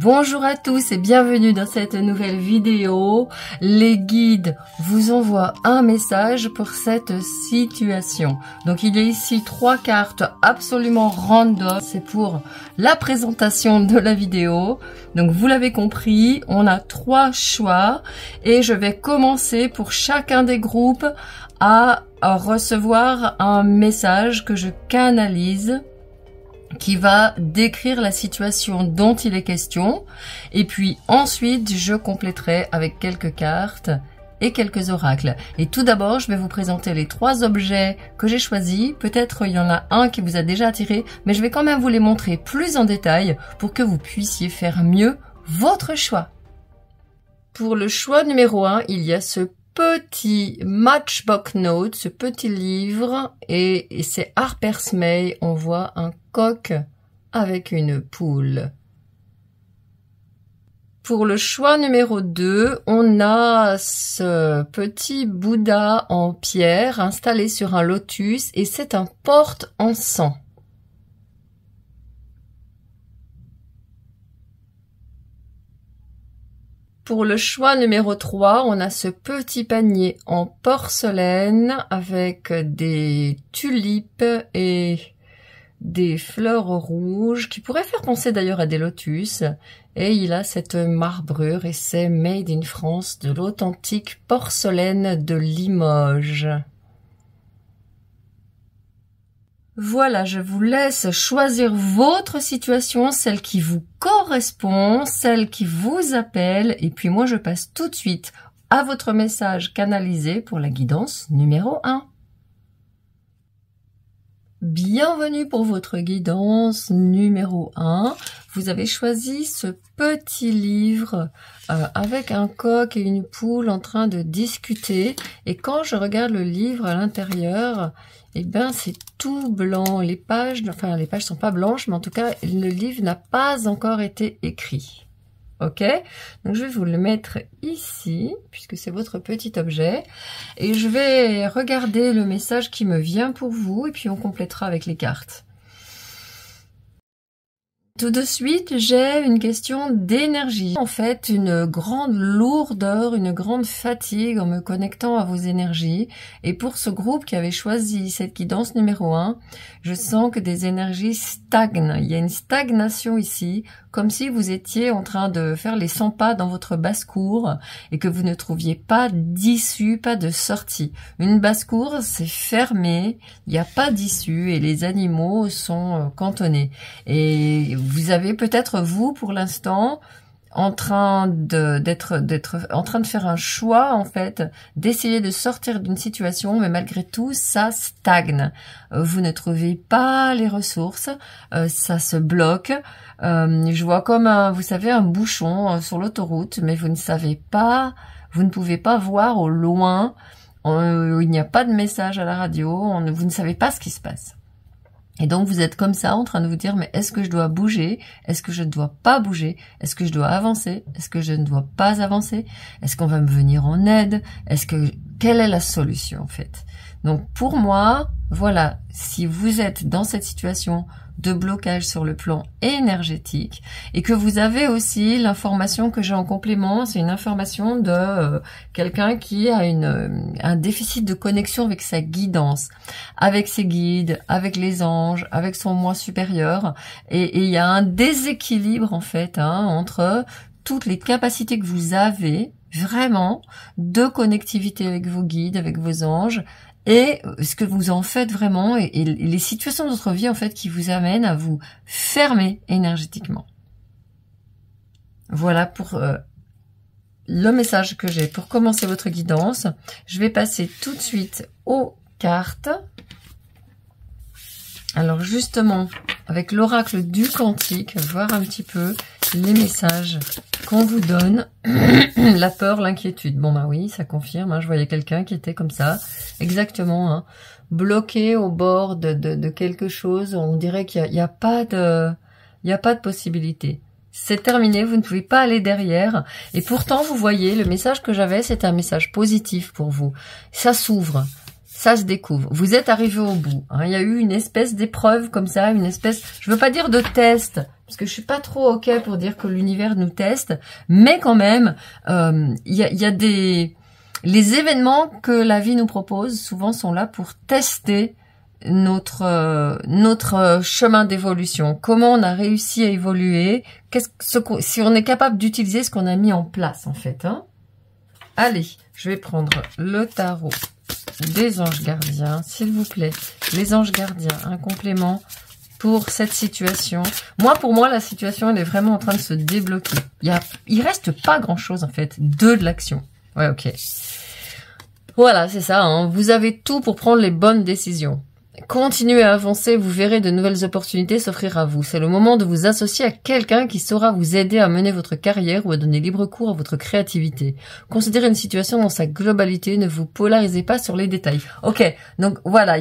Bonjour à tous et bienvenue dans cette nouvelle vidéo. Les guides vous envoient un message pour cette situation. Donc il y a ici 3 cartes absolument random. C'est pour la présentation de la vidéo. Donc vous l'avez compris, on a 3 choix et je vais commencer pour chacun des groupes à recevoir un message que je canalise, qui va décrire la situation dont il est question. Et puis ensuite, je compléterai avec quelques cartes et quelques oracles. Et tout d'abord, je vais vous présenter les 3 objets que j'ai choisis. Peut-être il y en a un qui vous a déjà attiré, mais je vais quand même vous les montrer plus en détail pour que vous puissiez faire mieux votre choix. Pour le choix numéro 1, il y a ce petit Matchbox Note, ce petit livre, et c'est Harper's May. On voit un coq avec une poule. Pour le choix numéro 2, on a ce petit Bouddha en pierre installé sur un lotus et c'est un porte-encens. Pour le choix numéro 3, on a ce petit panier en porcelaine avec des tulipes et des fleurs rouges qui pourraient faire penser d'ailleurs à des lotus. Et il a cette marbrure et c'est Made in France, de l'authentique porcelaine de Limoges. Voilà, je vous laisse choisir votre situation, celle qui vous correspond, celle qui vous appelle, et puis moi je passe tout de suite à votre message canalisé pour la guidance numéro 1. Bienvenue pour votre guidance numéro 1. Vous avez choisi ce petit livre avec un coq et une poule en train de discuter. Et quand je regarde le livre à l'intérieur, eh ben c'est tout blanc. Les pages sont pas blanches, mais en tout cas, le livre n'a pas encore été écrit. Ok, donc je vais vous le mettre ici, puisque c'est votre petit objet. Et je vais regarder le message qui me vient pour vous, et puis on complétera avec les cartes. Tout de suite, j'ai une question d'énergie. En fait, une grande lourdeur, une grande fatigue en me connectant à vos énergies. Et pour ce groupe qui avait choisi cette guidance numéro 1, je sens que des énergies stagnent. Il y a une stagnation ici, comme si vous étiez en train de faire les 100 pas dans votre basse-cour et que vous ne trouviez pas d'issue, pas de sortie. Une basse-cour, c'est fermé, il n'y a pas d'issue et les animaux sont cantonnés. Et vous avez peut-être, vous, pour l'instant, en train de faire un choix, en fait, d'essayer de sortir d'une situation, mais malgré tout, ça stagne. Vous ne trouvez pas les ressources, ça se bloque. Je vois comme vous savez, un bouchon sur l'autoroute, mais vous ne pouvez pas voir au loin. Il n'y a pas de message à la radio, vous ne savez pas ce qui se passe. Et donc vous êtes comme ça en train de vous dire, mais est-ce que je dois bouger? Est-ce que je ne dois pas bouger? Est-ce que je dois avancer? Est-ce que je ne dois pas avancer? Est-ce qu'on va me venir en aide? Quelle est la solution en fait? Donc pour moi, voilà, si vous êtes dans cette situation de blocage sur le plan énergétique et que vous avez aussi l'information que j'ai en complément, c'est une information de quelqu'un qui a un déficit de connexion avec sa guidance, avec ses guides, avec les anges, avec son moi supérieur, et il y a un déséquilibre en fait entre toutes les capacités que vous avez vraiment de connectivité avec vos guides, avec vos anges, et ce que vous en faites vraiment, et les situations de votre vie en fait qui vous amènent à vous fermer énergétiquement. Voilà pour le message que j'ai pour commencer votre guidance. Je vais passer tout de suite aux cartes. Alors justement, avec l'oracle du quantique, voir un petit peu les messages qu'on vous donne. La peur, l'inquiétude. Bon bah oui, ça confirme. Je voyais quelqu'un qui était comme ça, exactement, bloqué au bord de quelque chose. On dirait qu'il n'y a pas de possibilité. C'est terminé, vous ne pouvez pas aller derrière. Et pourtant, vous voyez, le message que j'avais, c'était un message positif pour vous. Ça s'ouvre. ça se découvre. Vous êtes arrivé au bout. Hein. Il y a eu une espèce d'épreuve comme ça, une espèce, je veux pas dire de test, parce que je suis pas trop ok pour dire que l'univers nous teste, mais quand même, il y a les événements que la vie nous propose, souvent sont là pour tester notre chemin d'évolution. Comment on a réussi à évoluer, si on est capable d'utiliser ce qu'on a mis en place en fait. Hein. Allez, je vais prendre le tarot des anges gardiens, s'il vous plaît. Les anges gardiens, un complément pour cette situation. Pour moi, la situation, elle est vraiment en train de se débloquer. Il reste pas grand-chose, en fait, de l'action. Ouais, ok. Voilà, c'est ça. Hein. Vous avez tout pour prendre les bonnes décisions. Continuez à avancer, vous verrez de nouvelles opportunités s'offrir à vous. C'est le moment de vous associer à quelqu'un qui saura vous aider à mener votre carrière ou à donner libre cours à votre créativité. Considérez une situation dans sa globalité, ne vous polarisez pas sur les détails. Ok, donc voilà,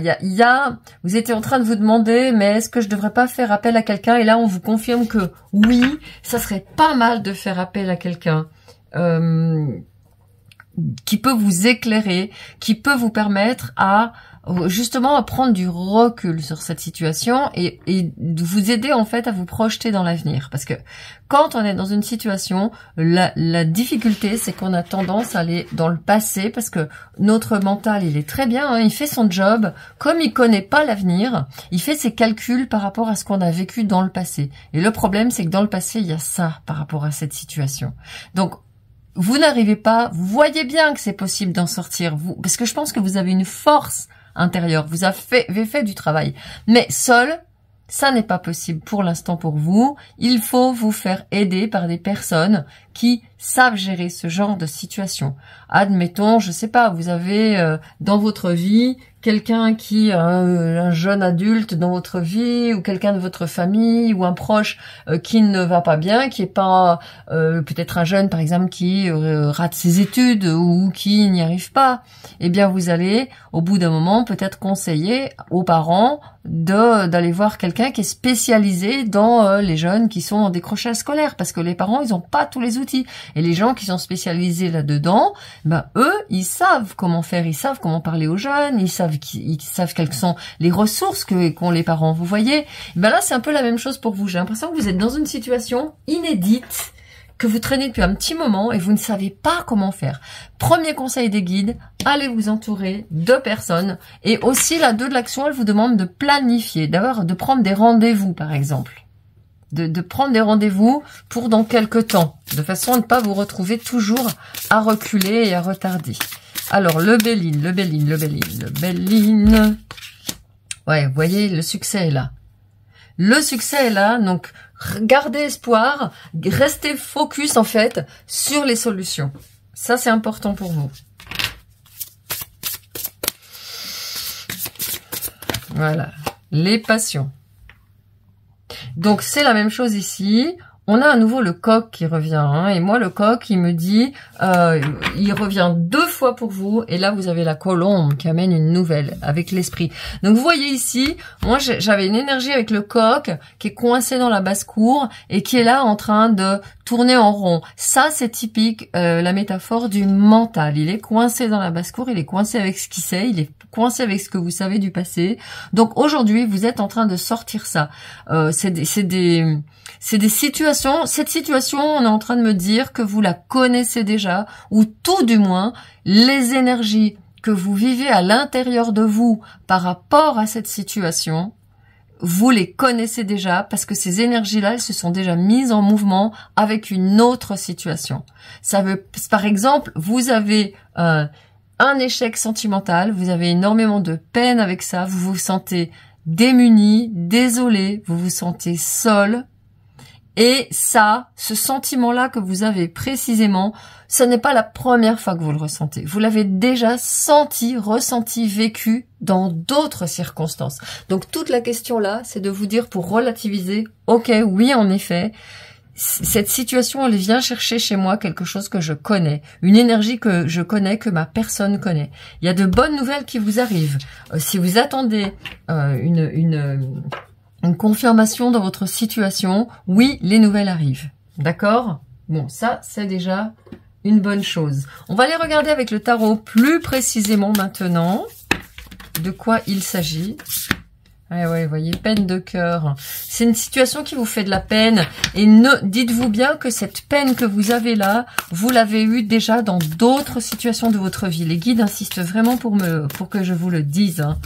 vous étiez en train de vous demander, mais est-ce que je devrais pas faire appel à quelqu'un? Et là, on vous confirme que oui, ça serait pas mal de faire appel à quelqu'un. Qui peut vous éclairer, qui peut vous permettre justement à prendre du recul sur cette situation et de vous aider en fait à vous projeter dans l'avenir. Parce que quand on est dans une situation, la difficulté c'est qu'on a tendance à aller dans le passé parce que notre mental il est très bien, hein, il fait son job, comme il connaît pas l'avenir, il fait ses calculs par rapport à ce qu'on a vécu dans le passé. Et le problème c'est que dans le passé il y a ça par rapport à cette situation. Donc vous n'arrivez pas, vous voyez bien que c'est possible d'en sortir, parce que je pense que vous avez une force intérieure, vous avez fait du travail. Mais seul, ça n'est pas possible pour l'instant pour vous. Il faut vous faire aider par des personnes qui savent gérer ce genre de situation. Admettons, je sais pas, vous avez dans votre vie quelqu'un qui un jeune adulte dans votre vie ou quelqu'un de votre famille ou un proche qui ne va pas bien, qui est pas peut-être un jeune par exemple qui rate ses études ou qui n'y arrive pas. Eh bien vous allez au bout d'un moment peut-être conseiller aux parents d'aller voir quelqu'un qui est spécialisé dans les jeunes qui sont en décrochage scolaire parce que les parents ils ont pas tous les outils et les gens qui sont spécialisés là-dedans, eux ils savent comment faire, ils savent comment parler aux jeunes, ils savent quelles sont les ressources qu'ont les parents. Vous voyez, là c'est un peu la même chose pour vous. J'ai l'impression que vous êtes dans une situation inédite que vous traînez depuis un petit moment et vous ne savez pas comment faire. Premier conseil des guides, allez vous entourer de personnes. Et aussi la 2 de l'action, elle vous demande de planifier, d'abord de prendre des rendez-vous par exemple. De prendre des rendez-vous pour dans quelques temps, de façon à ne pas vous retrouver toujours à reculer et à retarder. Alors, le Béline. Ouais, vous voyez, le succès est là. Le succès est là, donc gardez espoir, restez focus en fait sur les solutions. Ça, c'est important pour vous. Voilà, les passions. Donc, c'est la même chose ici. On a à nouveau le coq qui revient. Hein, et moi, le coq, il me dit, il revient 2 fois pour vous. Et là, vous avez la colombe qui amène une nouvelle avec l'esprit. Donc, vous voyez ici, moi, j'avais une énergie avec le coq qui est coincé dans la basse-cour et qui est là en train de tourner en rond. Ça, c'est typique, la métaphore du mental. Il est coincé dans la basse-cour, il est coincé avec ce qu'il sait, il est coincé avec ce que vous savez du passé. Donc, aujourd'hui, vous êtes en train de sortir ça. C'est des situations, cette situation, on est en train de me dire que vous la connaissez déjà, ou tout du moins, les énergies que vous vivez à l'intérieur de vous par rapport à cette situation, vous les connaissez déjà parce que ces énergies-là, elles se sont déjà mises en mouvement avec une autre situation. Ça veut, par exemple, vous avez un échec sentimental, vous avez énormément de peine avec ça, vous vous sentez démuni, désolé, vous vous sentez seul. Et ça, ce sentiment-là que vous avez précisément, ce n'est pas la première fois que vous le ressentez. Vous l'avez déjà senti, ressenti, vécu dans d'autres circonstances. Donc toute la question là, c'est de vous dire pour relativiser, ok, oui en effet, cette situation, elle vient chercher chez moi quelque chose que je connais, une énergie que je connais, que ma personne connaît. Il y a de bonnes nouvelles qui vous arrivent. Si vous attendez une confirmation dans votre situation, oui, les nouvelles arrivent. D'accord? Bon, ça, c'est déjà une bonne chose. On va aller regarder avec le tarot plus précisément maintenant. de quoi il s'agit. Ouais, vous voyez, peine de cœur. C'est une situation qui vous fait de la peine. Et dites-vous bien que cette peine que vous avez là, vous l'avez eue déjà dans d'autres situations de votre vie. Les guides insistent vraiment pour que je vous le dise. Hein.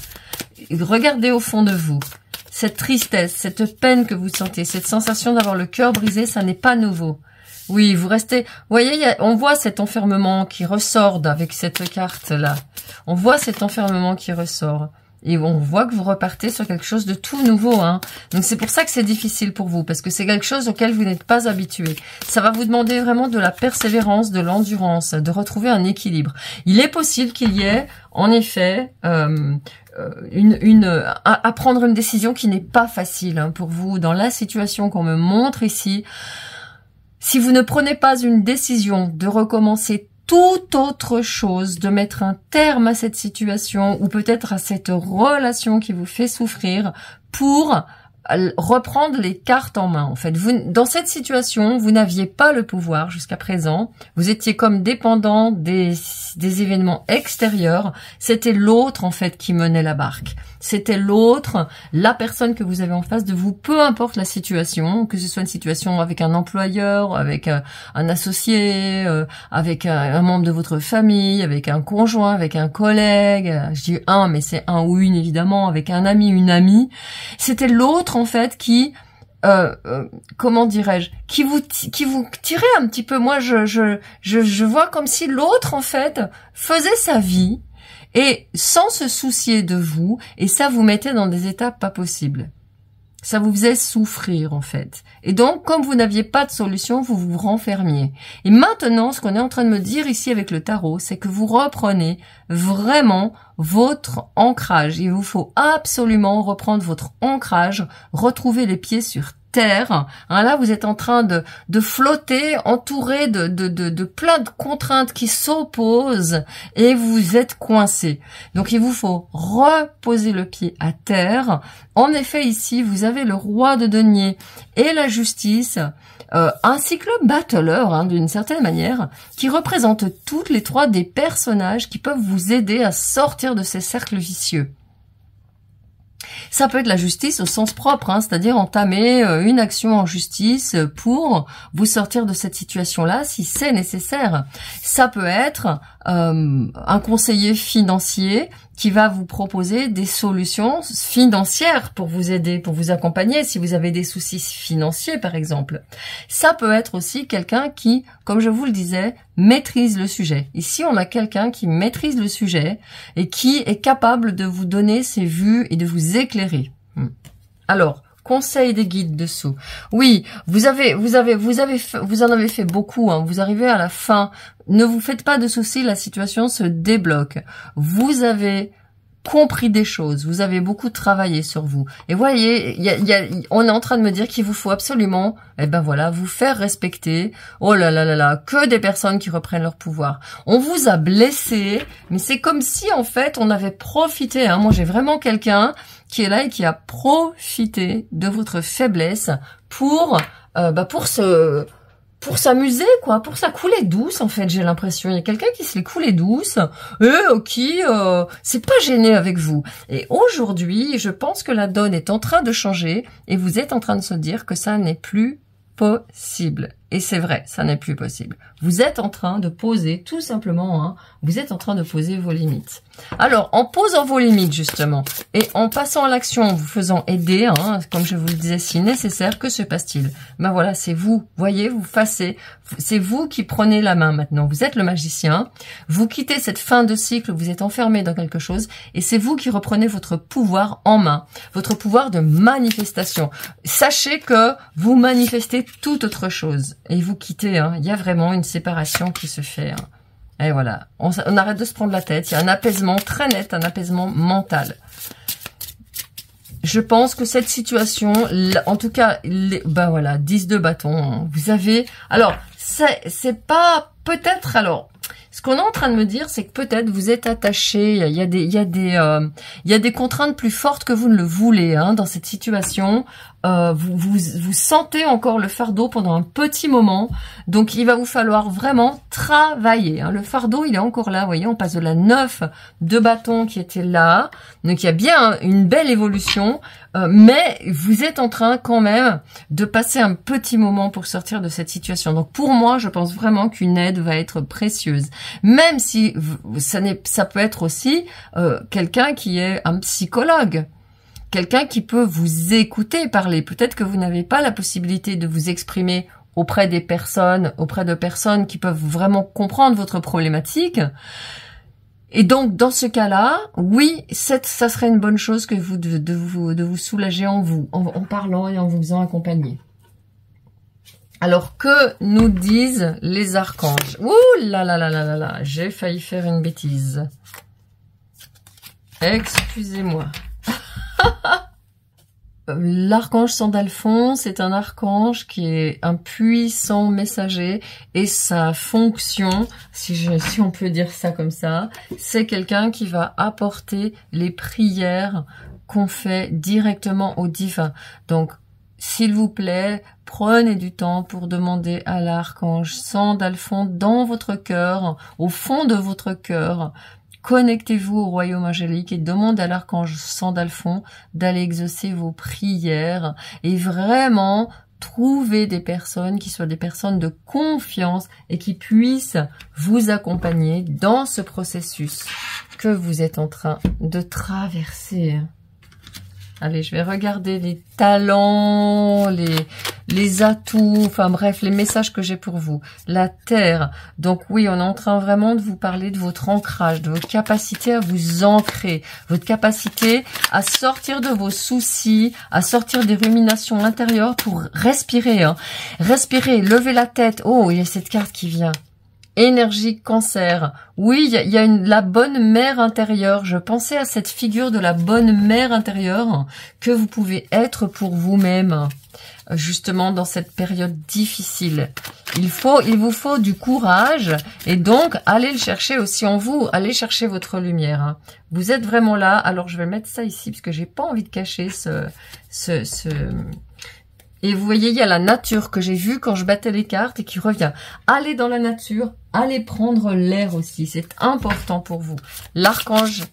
Regardez au fond de vous. Cette tristesse, cette peine que vous sentez, cette sensation d'avoir le cœur brisé, ça n'est pas nouveau. Oui, vous restez... Vous voyez, on voit cet enfermement qui ressort avec cette carte-là. On voit cet enfermement qui ressort. Et on voit que vous repartez sur quelque chose de tout nouveau. Hein. Donc c'est pour ça que c'est difficile pour vous, parce que c'est quelque chose auquel vous n'êtes pas habitué. Ça va vous demander vraiment de la persévérance, de l'endurance, de retrouver un équilibre. Il est possible qu'il y ait, en effet, à prendre une décision qui n'est pas facile hein, pour vous. Dans la situation qu'on me montre ici, si vous ne prenez pas une décision de recommencer toute autre chose, de mettre un terme à cette situation ou peut-être à cette relation qui vous fait souffrir pour reprendre les cartes en main. En fait, vous, dans cette situation, vous n'aviez pas le pouvoir jusqu'à présent. Vous étiez comme dépendant des événements extérieurs. C'était l'autre, en fait, qui menait la barque. C'était l'autre, la personne que vous avez en face de vous, peu importe la situation, que ce soit une situation avec un employeur, avec un associé, avec un membre de votre famille, avec un conjoint, avec un collègue. Je dis un, mais c'est un ou une, évidemment, avec un ami, une amie. C'était l'autre, en fait, qui... comment dirais-je, qui vous tirait un petit peu. Moi, je vois comme si l'autre, en fait, faisait sa vie et sans se soucier de vous, et ça vous mettait dans des étapes pas possibles. Ça vous faisait souffrir, en fait. Et donc, comme vous n'aviez pas de solution, vous vous renfermiez. Et maintenant, ce qu'on est en train de me dire ici avec le tarot, c'est que vous reprenez vraiment votre ancrage. Il vous faut absolument reprendre votre ancrage, retrouver les pieds sur terre. Hein, là, vous êtes en train de flotter, entouré de plein de contraintes qui s'opposent et vous êtes coincé. Donc, il vous faut reposer le pied à terre. En effet, ici, vous avez le roi de denier et la justice, ainsi que le battleur, hein, d'une certaine manière, qui représentent toutes les trois des personnages qui peuvent vous aider à sortir de ces cercles vicieux. Ça peut être la justice au sens propre, hein, c'est-à-dire entamer une action en justice pour vous sortir de cette situation-là si c'est nécessaire. Ça peut être un conseiller financier qui va vous proposer des solutions financières pour vous aider, pour vous accompagner si vous avez des soucis financiers par exemple. Ça peut être aussi quelqu'un qui, comme je vous le disais, maîtrise le sujet. Ici, on a quelqu'un qui maîtrise le sujet et qui est capable de vous donner ses vues et de vous éclairer. Alors, conseil des guides dessous. Oui, vous en avez fait beaucoup, hein. Vous arrivez à la fin. Ne vous faites pas de soucis, la situation se débloque. Vous avez compris des choses, vous avez beaucoup travaillé sur vous. Et voyez, on est en train de me dire qu'il vous faut absolument, vous faire respecter. Oh là là là là, que des personnes qui reprennent leur pouvoir. On vous a blessé, mais c'est comme si en fait on avait profité. Hein. Moi, j'ai vraiment quelqu'un qui est là et qui a profité de votre faiblesse pour s'amuser, quoi, pour ça couler douce, en fait, j'ai l'impression. Il y a quelqu'un qui se l'est coulé douce, et qui c'est pas gêné avec vous. Et aujourd'hui, je pense que la donne est en train de changer, et vous êtes en train de se dire que ça n'est plus possible. Et c'est vrai, ça n'est plus possible. Vous êtes en train de poser, tout simplement, hein, vous êtes en train de poser vos limites. Alors, en posant vos limites, justement, et en passant à l'action, en vous faisant aider, hein, comme je vous le disais, si nécessaire, que se passe-t-il? Ben voilà, c'est vous, voyez, vous facez, c'est vous qui prenez la main maintenant. Vous êtes le magicien, vous quittez cette fin de cycle, vous êtes enfermé dans quelque chose, et c'est vous qui reprenez votre pouvoir en main, votre pouvoir de manifestation. Sachez que vous manifestez toute autre chose. Et vous quittez, hein. Il y a vraiment une séparation qui se fait. Hein. Et voilà, on arrête de se prendre la tête. Il y a un apaisement très net, un apaisement mental. Je pense que cette situation, en tout cas, 10 de bâton. Hein. Vous avez, alors, c'est pas peut-être. Alors, Ce qu'on est en train de me dire, c'est que peut-être vous êtes attaché, il y a des contraintes plus fortes que vous ne le voulez hein, dans cette situation. Vous sentez encore le fardeau pendant un petit moment, donc il va vous falloir vraiment travailler. Hein. Le fardeau, il est encore là, vous voyez, on passe de la 9 de bâton qui était là, donc il y a bien une belle évolution, mais vous êtes en train quand même de passer un petit moment pour sortir de cette situation. Donc pour moi, je pense vraiment qu'une aide va être précieuse, même si ça peut être aussi quelqu'un qui est un psychologue. Quelqu'un qui peut vous écouter parler. Peut-être que vous n'avez pas la possibilité de vous exprimer auprès de personnes qui peuvent vraiment comprendre votre problématique. Et donc, dans ce cas-là, oui, ça serait une bonne chose que de vous soulager en parlant et en vous faisant accompagner. Alors, que nous disent les archanges? Ouh là là là là là là, j'ai failli faire une bêtise. Excusez-moi. L'archange Sandalphon, c'est un archange qui est un puissant messager et sa fonction, si on peut dire ça comme ça, c'est quelqu'un qui va apporter les prières qu'on fait directement au divin. Donc, s'il vous plaît, prenez du temps pour demander à l'archange Sandalphon dans votre cœur, au fond de votre cœur. Connectez-vous au royaume angélique et demandez à l'archange Sandalphon d'aller exaucer vos prières et vraiment trouver des personnes qui soient des personnes de confiance et qui puissent vous accompagner dans ce processus que vous êtes en train de traverser. Allez, je vais regarder les talents, les atouts, enfin bref, les messages que j'ai pour vous. La Terre. Donc oui, on est en train vraiment de vous parler de votre ancrage, de votre capacité à vous ancrer, votre capacité à sortir de vos soucis, à sortir des ruminations intérieures pour respirer. Hein. Respirer, lever la tête. Oh, il y a cette carte qui vient. Énergie cancer. Oui, il y a la bonne mère intérieure. Je pensais à cette figure de la bonne mère intérieure que vous pouvez être pour vous-même, justement dans cette période difficile. Il vous faut du courage et donc allez le chercher aussi en vous. Allez chercher votre lumière. Vous êtes vraiment là. Alors je vais mettre ça ici parce que j'ai pas envie de cacher Et vous voyez, il y a la nature que j'ai vue quand je battais les cartes et qui revient. Allez dans la nature, allez prendre l'air aussi, c'est important pour vous. L'archange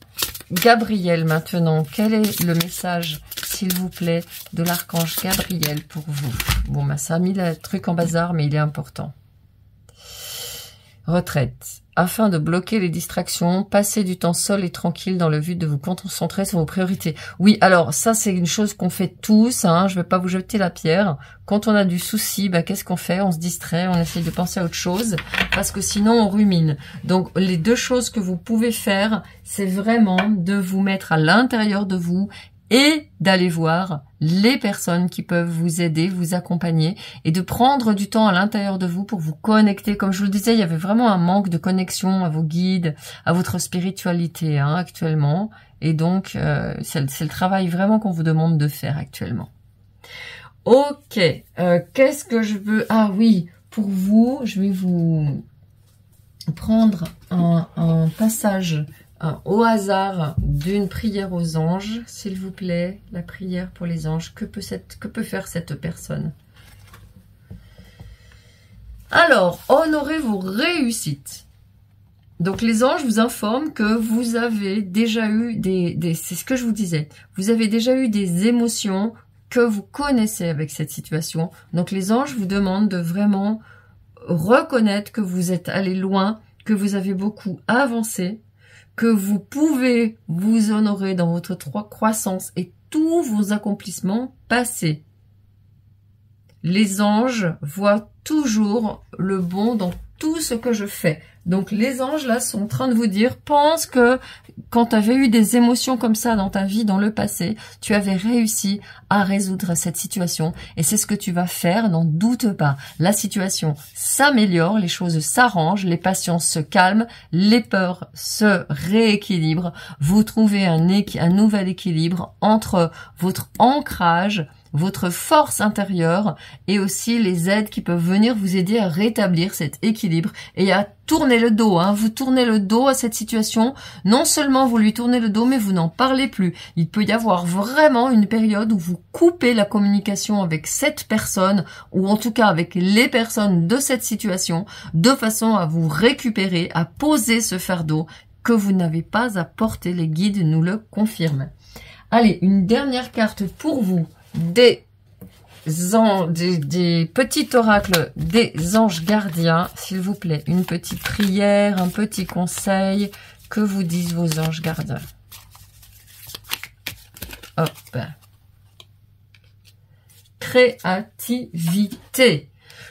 Gabriel maintenant, quel est le message, s'il vous plaît, de l'archange Gabriel pour vous? Bon, bah, ça a mis le truc en bazar, mais il est important. Retraite. Afin de bloquer les distractions, passez du temps seul et tranquille dans le but de vous concentrer sur vos priorités. Oui, alors ça c'est une chose qu'on fait tous, hein, je vais pas vous jeter la pierre. Quand on a du souci, bah, qu'est-ce qu'on fait? On se distrait, on essaye de penser à autre chose, parce que sinon on rumine. Donc les deux choses que vous pouvez faire, c'est vraiment de vous mettre à l'intérieur de vous et d'aller voir les personnes qui peuvent vous aider, vous accompagner et de prendre du temps à l'intérieur de vous pour vous connecter. Comme je vous le disais, il y avait vraiment un manque de connexion à vos guides, à votre spiritualité hein, actuellement. Et donc, c'est le travail vraiment qu'on vous demande de faire actuellement. Ok, qu'est-ce que je veux... Ah oui, pour vous, je vais vous prendre un passage au hasard d'une prière aux anges, s'il vous plaît, la prière pour les anges. Que peut faire cette personne? Alors, honorez vos réussites. Donc les anges vous informent que vous avez déjà eu c'est ce que je vous disais, vous avez déjà eu des émotions que vous connaissez avec cette situation. Donc les anges vous demandent de vraiment reconnaître que vous êtes allé loin, que vous avez beaucoup avancé, que vous pouvez vous honorer dans votre croissance et tous vos accomplissements passés. Les anges voient toujours le bon dans tout ce que je fais. Donc les anges là sont en train de vous dire, pense que quand tu avais eu des émotions comme ça dans ta vie, dans le passé, tu avais réussi à résoudre cette situation et c'est ce que tu vas faire, n'en doute pas. La situation s'améliore, les choses s'arrangent, les passions se calment, les peurs se rééquilibrent. Vous trouvez un nouvel équilibre entre votre ancrage, votre force intérieure et aussi les aides qui peuvent venir vous aider à rétablir cet équilibre et à tourner le dos. Vous tournez le dos à cette situation. Non seulement vous lui tournez le dos, mais vous n'en parlez plus. Il peut y avoir vraiment une période où vous coupez la communication avec cette personne ou en tout cas avec les personnes de cette situation de façon à vous récupérer, à poser ce fardeau que vous n'avez pas à porter. Les guides nous le confirment. Allez, une dernière carte pour vous des petits oracles des anges gardiens, s'il vous plaît. Une petite prière, un petit conseil. Que vous disent vos anges gardiens? Hop. Créativité.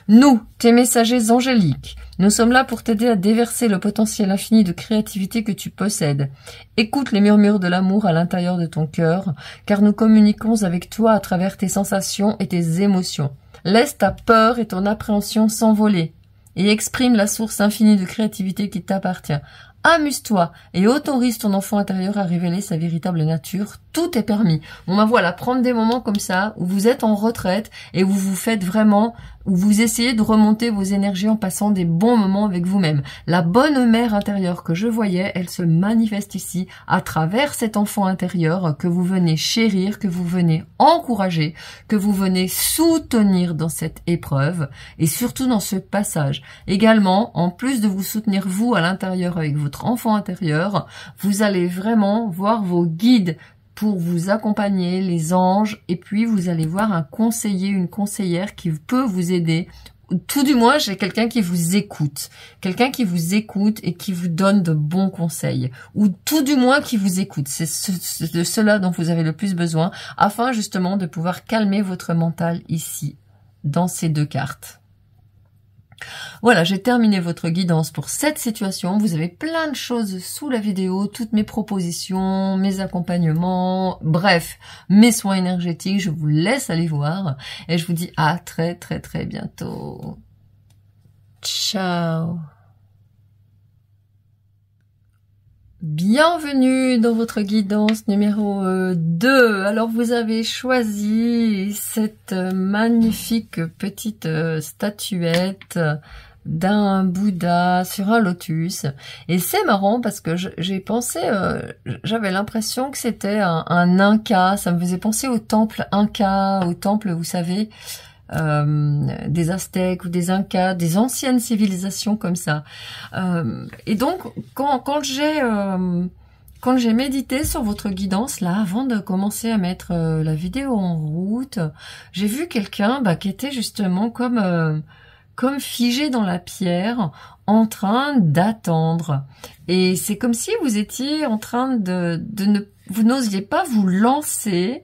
Nous, tes messagers angéliques, nous sommes là pour t'aider à déverser le potentiel infini de créativité que tu possèdes. Écoute les murmures de l'amour à l'intérieur de ton cœur, car nous communiquons avec toi à travers tes sensations et tes émotions. Laisse ta peur et ton appréhension s'envoler et exprime la source infinie de créativité qui t'appartient. Amuse-toi et autorise ton enfant intérieur à révéler sa véritable nature. Tout est permis. Bon ben voilà, prendre des moments comme ça où vous êtes en retraite et où vous faites vraiment, où vous essayez de remonter vos énergies en passant des bons moments avec vous-même. La bonne mère intérieure que je voyais, elle se manifeste ici à travers cet enfant intérieur que vous venez chérir, que vous venez encourager, que vous venez soutenir dans cette épreuve et surtout dans ce passage. Également, en plus de vous soutenir vous à l'intérieur avec votre enfant intérieur, vous allez vraiment voir vos guides pour vous accompagner, les anges, et puis vous allez voir un conseiller, une conseillère qui peut vous aider. Tout du moins, j'ai quelqu'un qui vous écoute et qui vous donne de bons conseils, ou tout du moins qui vous écoute. C'est de cela dont vous avez le plus besoin, afin justement de pouvoir calmer votre mental ici, dans ces deux cartes. Voilà, j'ai terminé votre guidance pour cette situation. Vous avez plein de choses sous la vidéo, toutes mes propositions, mes accompagnements, bref, mes soins énergétiques. Je vous laisse aller voir et je vous dis à très très très bientôt. Ciao. Bienvenue dans votre guidance numéro 2. Alors vous avez choisi cette magnifique petite statuette d'un Bouddha sur un lotus. Et c'est marrant parce que j'ai pensé, j'avais l'impression que c'était un Inca. Ça me faisait penser au temple Inca, au temple, vous savez, des Aztèques ou des Incas, des anciennes civilisations comme ça. Et donc, quand j'ai médité sur votre guidance, là, avant de commencer à mettre la vidéo en route, j'ai vu quelqu'un qui était justement comme figé dans la pierre, en train d'attendre. Et c'est comme si vous étiez en train vous n'osiez pas vous lancer.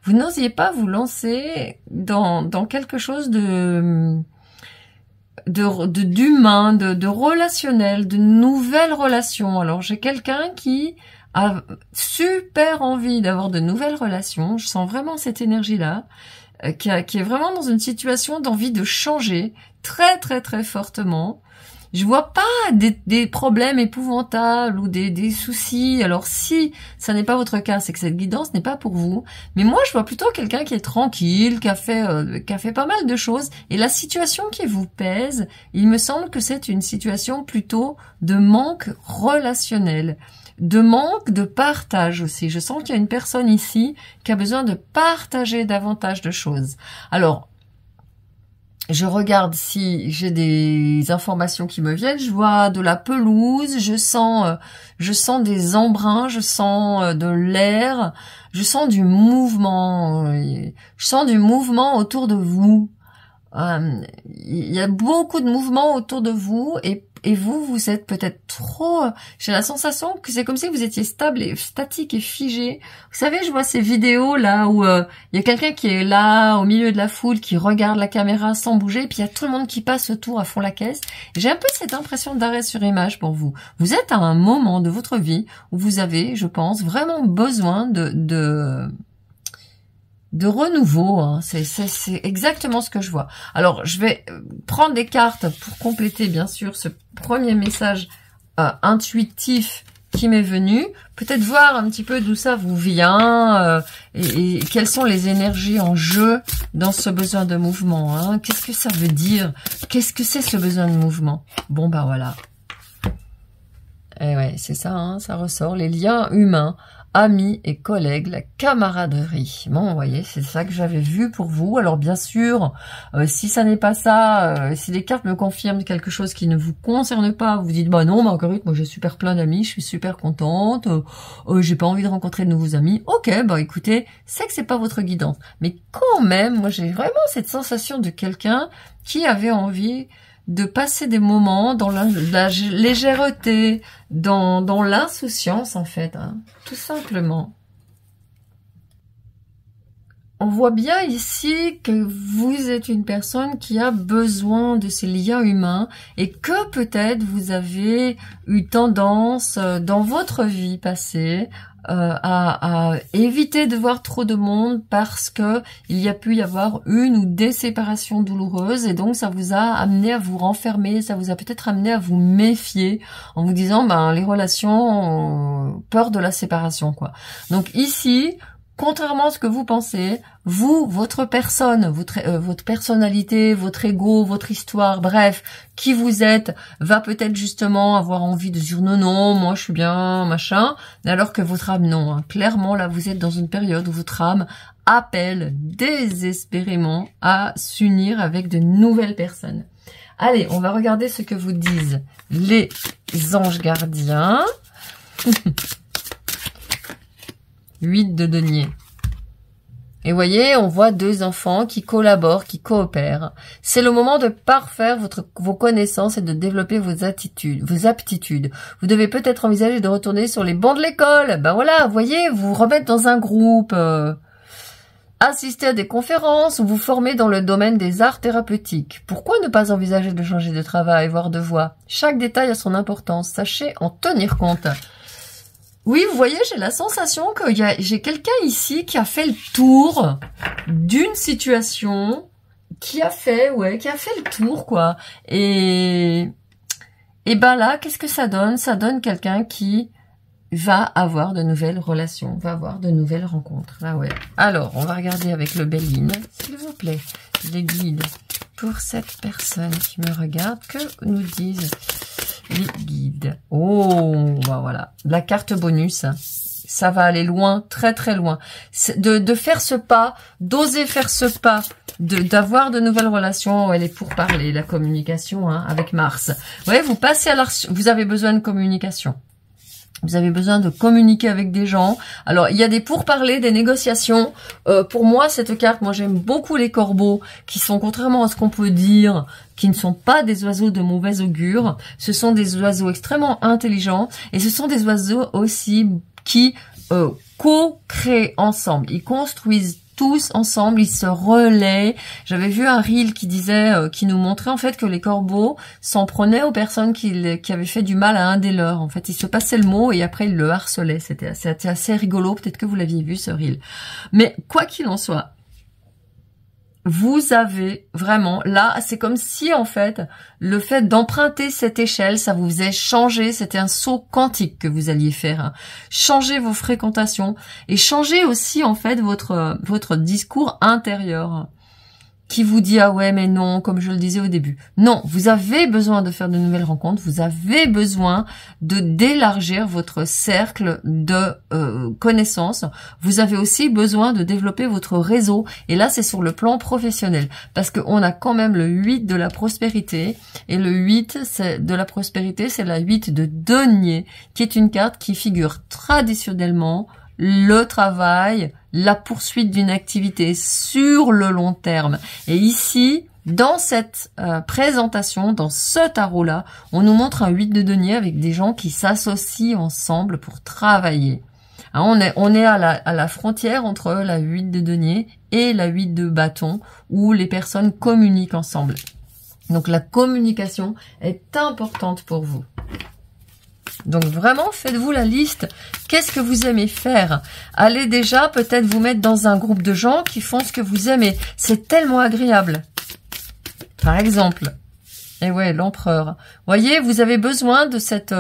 Vous n'osiez pas vous lancer dans quelque chose d'humain, de relationnel, de nouvelles relations. Alors j'ai quelqu'un qui a super envie d'avoir de nouvelles relations. Je sens vraiment cette énergie-là, qui est vraiment dans une situation d'envie de changer très très très fortement. Je vois pas des problèmes épouvantables ou des soucis. Alors si ça n'est pas votre cas, c'est que cette guidance n'est pas pour vous. Mais moi, je vois plutôt quelqu'un qui est tranquille, qui a fait pas mal de choses. Et la situation qui vous pèse, il me semble que c'est une situation plutôt de manque relationnel, de manque de partage aussi. Je sens qu'il y a une personne ici qui a besoin de partager davantage de choses. Alors, je regarde si j'ai des informations qui me viennent. Je vois de la pelouse, je sens des embruns, je sens de l'air, je sens du mouvement. Je sens du mouvement autour de vous. Il y a beaucoup de mouvements autour de vous et vous êtes peut-être trop... J'ai la sensation que c'est comme si vous étiez stable et statique et figé. Vous savez, je vois ces vidéos là où il y a quelqu'un qui est là au milieu de la foule, qui regarde la caméra sans bouger, et puis il y a tout le monde qui passe autour à fond la caisse. J'ai un peu cette impression d'arrêt sur image pour vous. Vous êtes à un moment de votre vie où vous avez, je pense, vraiment besoin de renouveau, hein. C'est exactement ce que je vois. Alors, je vais prendre des cartes pour compléter, bien sûr, ce premier message intuitif qui m'est venue. Peut-être voir un petit peu d'où ça vous vient et quelles sont les énergies en jeu dans ce besoin de mouvement. Hein. Qu'est-ce que ça veut dire? Qu'est-ce que c'est ce besoin de mouvement? Bon, bah voilà. Et ouais, c'est ça, hein, ça ressort. Les liens humains, amis et collègues, la camaraderie. Bon, vous voyez, c'est ça que j'avais vu pour vous. Alors bien sûr, si ça n'est pas ça, si les cartes me confirment quelque chose qui ne vous concerne pas, vous dites, bah non, Marguerite, moi j'ai super plein d'amis, je suis super contente, j'ai pas envie de rencontrer de nouveaux amis. Ok, bah écoutez, c'est que c'est pas votre guidance. Mais quand même, moi j'ai vraiment cette sensation de quelqu'un qui avait envie de passer des moments dans la légèreté, dans l'insouciance en fait, hein, tout simplement. On voit bien ici que vous êtes une personne qui a besoin de ces liens humains et que peut-être vous avez eu tendance dans votre vie passée à éviter de voir trop de monde parce que il y a pu y avoir une ou des séparations douloureuses et donc ça vous a amené à vous renfermer, ça vous a peut-être amené à vous méfier en vous disant ben les relations peur de la séparation quoi. Donc ici, contrairement à ce que vous pensez, vous, votre personne, votre personnalité, votre ego, votre histoire, bref, qui vous êtes, va peut-être justement avoir envie de dire non, non, moi je suis bien, machin, alors que votre âme non. Hein. Clairement, là, vous êtes dans une période où votre âme appelle désespérément à s'unir avec de nouvelles personnes. Allez, on va regarder ce que vous disent les anges gardiens. 8 de denier. Et voyez, on voit deux enfants qui collaborent, qui coopèrent. C'est le moment de parfaire vos connaissances et de développer vos aptitudes. Vous devez peut-être envisager de retourner sur les bancs de l'école. Ben voilà, voyez, vous remettre dans un groupe, assister à des conférences ou vous former dans le domaine des arts thérapeutiques. Pourquoi ne pas envisager de changer de travail, voire de voie? Chaque détail a son importance. Sachez en tenir compte. Oui, vous voyez, j'ai la sensation que j'ai quelqu'un ici qui a fait le tour d'une situation, qui a fait le tour, quoi. Et ben là, qu'est-ce que ça donne? Ça donne quelqu'un qui va avoir de nouvelles relations, va avoir de nouvelles rencontres. Ah ouais. Alors, on va regarder avec le Béline, s'il vous plaît, les guides. Pour cette personne qui me regarde, que nous disent les guides? Oh, bah voilà, la carte bonus, ça va aller loin, très très loin. De faire ce pas, d'oser faire ce pas, d'avoir de nouvelles relations. Elle est pour parler, la communication hein, avec Mars. Ouais, vous passez à vous avez besoin de communication. Vous avez besoin de communiquer avec des gens. Alors, il y a des pourparlers, des négociations. Pour moi, cette carte, moi j'aime beaucoup les corbeaux, qui sont, contrairement à ce qu'on peut dire, qui ne sont pas des oiseaux de mauvais augure. Ce sont des oiseaux extrêmement intelligents. Et ce sont des oiseaux aussi qui co-créent ensemble. Ils construisent tous ensemble, ils se relaient. J'avais vu un reel qui disait, qui nous montrait en fait que les corbeaux s'en prenaient aux personnes qui avaient fait du mal à un des leurs. En fait, ils se passaient le mot et après ils le harcelaient. C'était assez rigolo. Peut-être que vous l'aviez vu ce reel. Mais quoi qu'il en soit, vous avez vraiment, là, c'est comme si, en fait, le fait d'emprunter cette échelle, ça vous faisait changer, c'était un saut quantique que vous alliez faire. Hein. Changer vos fréquentations et changer aussi, en fait, votre discours intérieur qui vous dit, ah ouais, mais non, comme je le disais au début. Non, vous avez besoin de faire de nouvelles rencontres, vous avez besoin d'élargir votre cercle de connaissances. Vous avez aussi besoin de développer votre réseau. Et là, c'est sur le plan professionnel. Parce qu'on a quand même le 8 de la prospérité. Et le 8 de la prospérité, c'est la 8 de denier, qui est une carte qui figure traditionnellement le travail, la poursuite d'une activité sur le long terme. Et ici, dans cette présentation, dans ce tarot-là, on nous montre un 8 de denier avec des gens qui s'associent ensemble pour travailler. Hein, on est à la frontière entre la 8 de denier et la 8 de bâton, où les personnes communiquent ensemble. Donc la communication est importante pour vous. Donc vraiment, faites-vous la liste. Qu'est-ce que vous aimez faire? Allez déjà peut-être vous mettre dans un groupe de gens qui font ce que vous aimez. C'est tellement agréable. Par exemple, Et ouais, l'empereur. Voyez, vous avez besoin de cet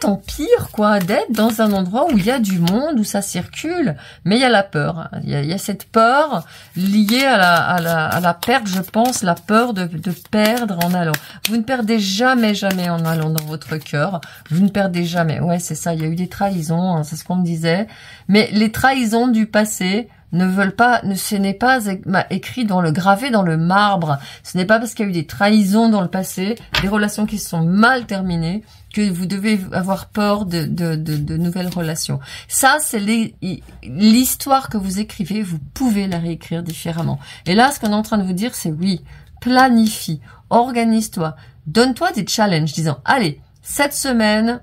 empire, quoi, d'être dans un endroit où il y a du monde, où ça circule. Mais il y a la peur. Il y a cette peur liée à la perte, je pense, la peur de perdre en allant. Vous ne perdez jamais, jamais en allant dans votre cœur. Vous ne perdez jamais. Ouais, c'est ça. Il y a eu des trahisons, hein, c'est ce qu'on me disait. Mais les trahisons du passé ce n'est pas écrit gravé dans le marbre. Ce n'est pas parce qu'il y a eu des trahisons dans le passé, des relations qui se sont mal terminées, que vous devez avoir peur de nouvelles relations. Ça, c'est l'histoire que vous écrivez, vous pouvez la réécrire différemment. Et là, ce qu'on est en train de vous dire, c'est oui, planifie, organise-toi, donne-toi des challenges, disant, allez, cette semaine,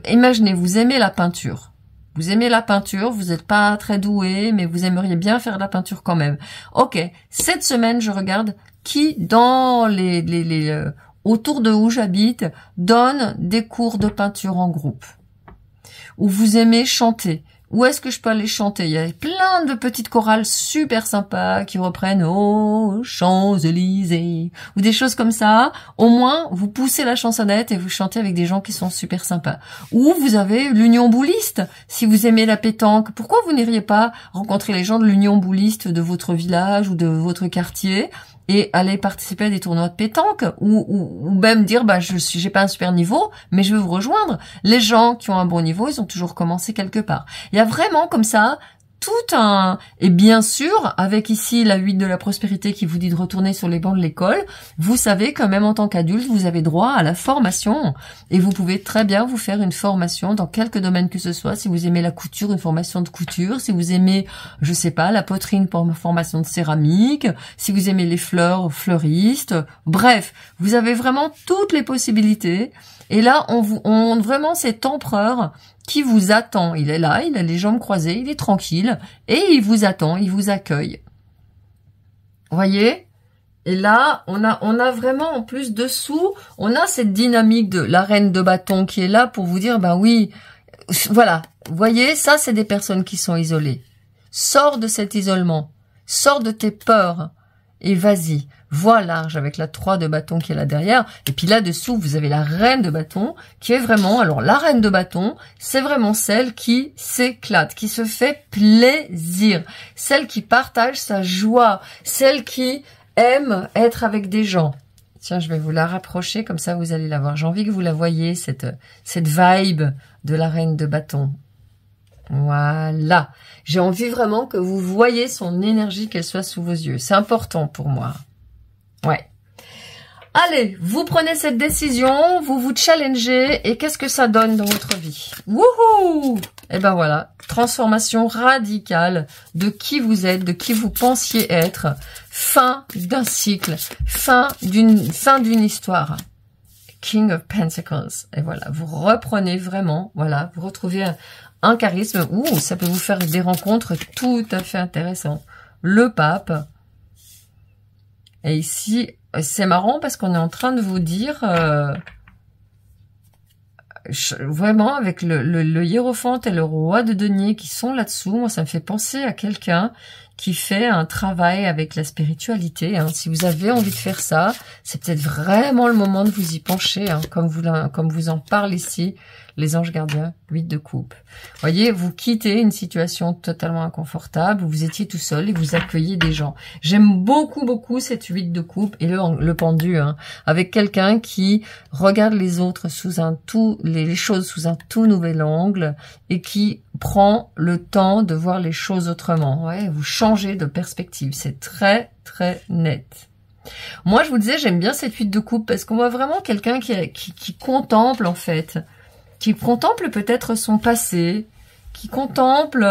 imaginez, vous aimez la peinture. Vous aimez la peinture, vous n'êtes pas très doué, mais vous aimeriez bien faire de la peinture quand même. Ok, cette semaine, je regarde qui, dans autour de où j'habite, donne des cours de peinture en groupe. Ou vous aimez chanter. Où est-ce que je peux aller chanter? Il y a plein de petites chorales super sympas qui reprennent aux Champs-Élysées ou des choses comme ça. Au moins, vous poussez la chansonnette et vous chantez avec des gens qui sont super sympas. Ou vous avez l'Union Bouliste. Si vous aimez la pétanque, pourquoi vous n'iriez pas rencontrer les gens de l'Union Bouliste de votre village ou de votre quartier et aller participer à des tournois de pétanque ou même dire j'ai pas un super niveau mais je veux vous rejoindre. Les gens qui ont un bon niveau, ils ont toujours commencé quelque part. Il y a vraiment comme ça et bien sûr, avec ici la 8 de la prospérité qui vous dit de retourner sur les bancs de l'école, vous savez que même en tant qu'adulte, vous avez droit à la formation. Et vous pouvez très bien vous faire une formation dans quelque domaine que ce soit. Si vous aimez la couture, une formation de couture. Si vous aimez, je sais pas, la poterie, une formation de céramique. Si vous aimez les fleurs, fleuriste. Bref, vous avez vraiment toutes les possibilités. Et là, vraiment cet empereur qui vous attend. Il est là, il a les jambes croisées, il est tranquille et il vous attend, il vous accueille. Voyez? Et là, on a vraiment en plus dessous, on a cette dynamique de la reine de bâton qui est là pour vous dire, oui, voilà. Voyez, ça c'est des personnes qui sont isolées. Sors de cet isolement, sors de tes peurs et vas-y. Vois large avec la 3 de bâton qui est là derrière. Et puis là-dessous, vous avez la reine de bâton qui est vraiment... Alors, la reine de bâton, c'est vraiment celle qui s'éclate, qui se fait plaisir. Celle qui partage sa joie. Celle qui aime être avec des gens. Tiens, je vais vous la rapprocher, comme ça vous allez la voir. J'ai envie que vous la voyez, cette vibe de la reine de bâton. Voilà. J'ai envie vraiment que vous voyez son énergie, qu'elle soit sous vos yeux. C'est important pour moi. Ouais. Allez, vous prenez cette décision, vous vous challengez et qu'est-ce que ça donne dans votre vie? Wouhou! Et ben voilà, transformation radicale de qui vous êtes, de qui vous pensiez être, fin d'un cycle, fin d'une histoire. King of Pentacles. Et voilà, vous reprenez vraiment, voilà, vous retrouvez un charisme. Ouh, ça peut vous faire des rencontres tout à fait intéressantes. Le pape. Et ici, c'est marrant parce qu'on est en train de vous dire, vraiment avec le hiérophante et le roi de denier qui sont là-dessous, moi ça me fait penser à quelqu'un qui fait un travail avec la spiritualité. Hein. Si vous avez envie de faire ça, c'est peut-être vraiment le moment de vous y pencher, hein, comme vous en parle ici. Les anges gardiens, 8 de coupe. Voyez, vous quittez une situation totalement inconfortable, vous étiez tout seul et vous accueillez des gens. J'aime beaucoup, beaucoup cette 8 de coupe et le pendu, hein, avec quelqu'un qui regarde les autres sous les choses sous un tout nouvel angle et qui prend le temps de voir les choses autrement. Ouais, vous changez de perspective. C'est très, très net. Moi, je vous disais, j'aime bien cette 8 de coupe parce qu'on voit vraiment quelqu'un qui contemple, en fait. Qui contemple peut-être son passé, qui contemple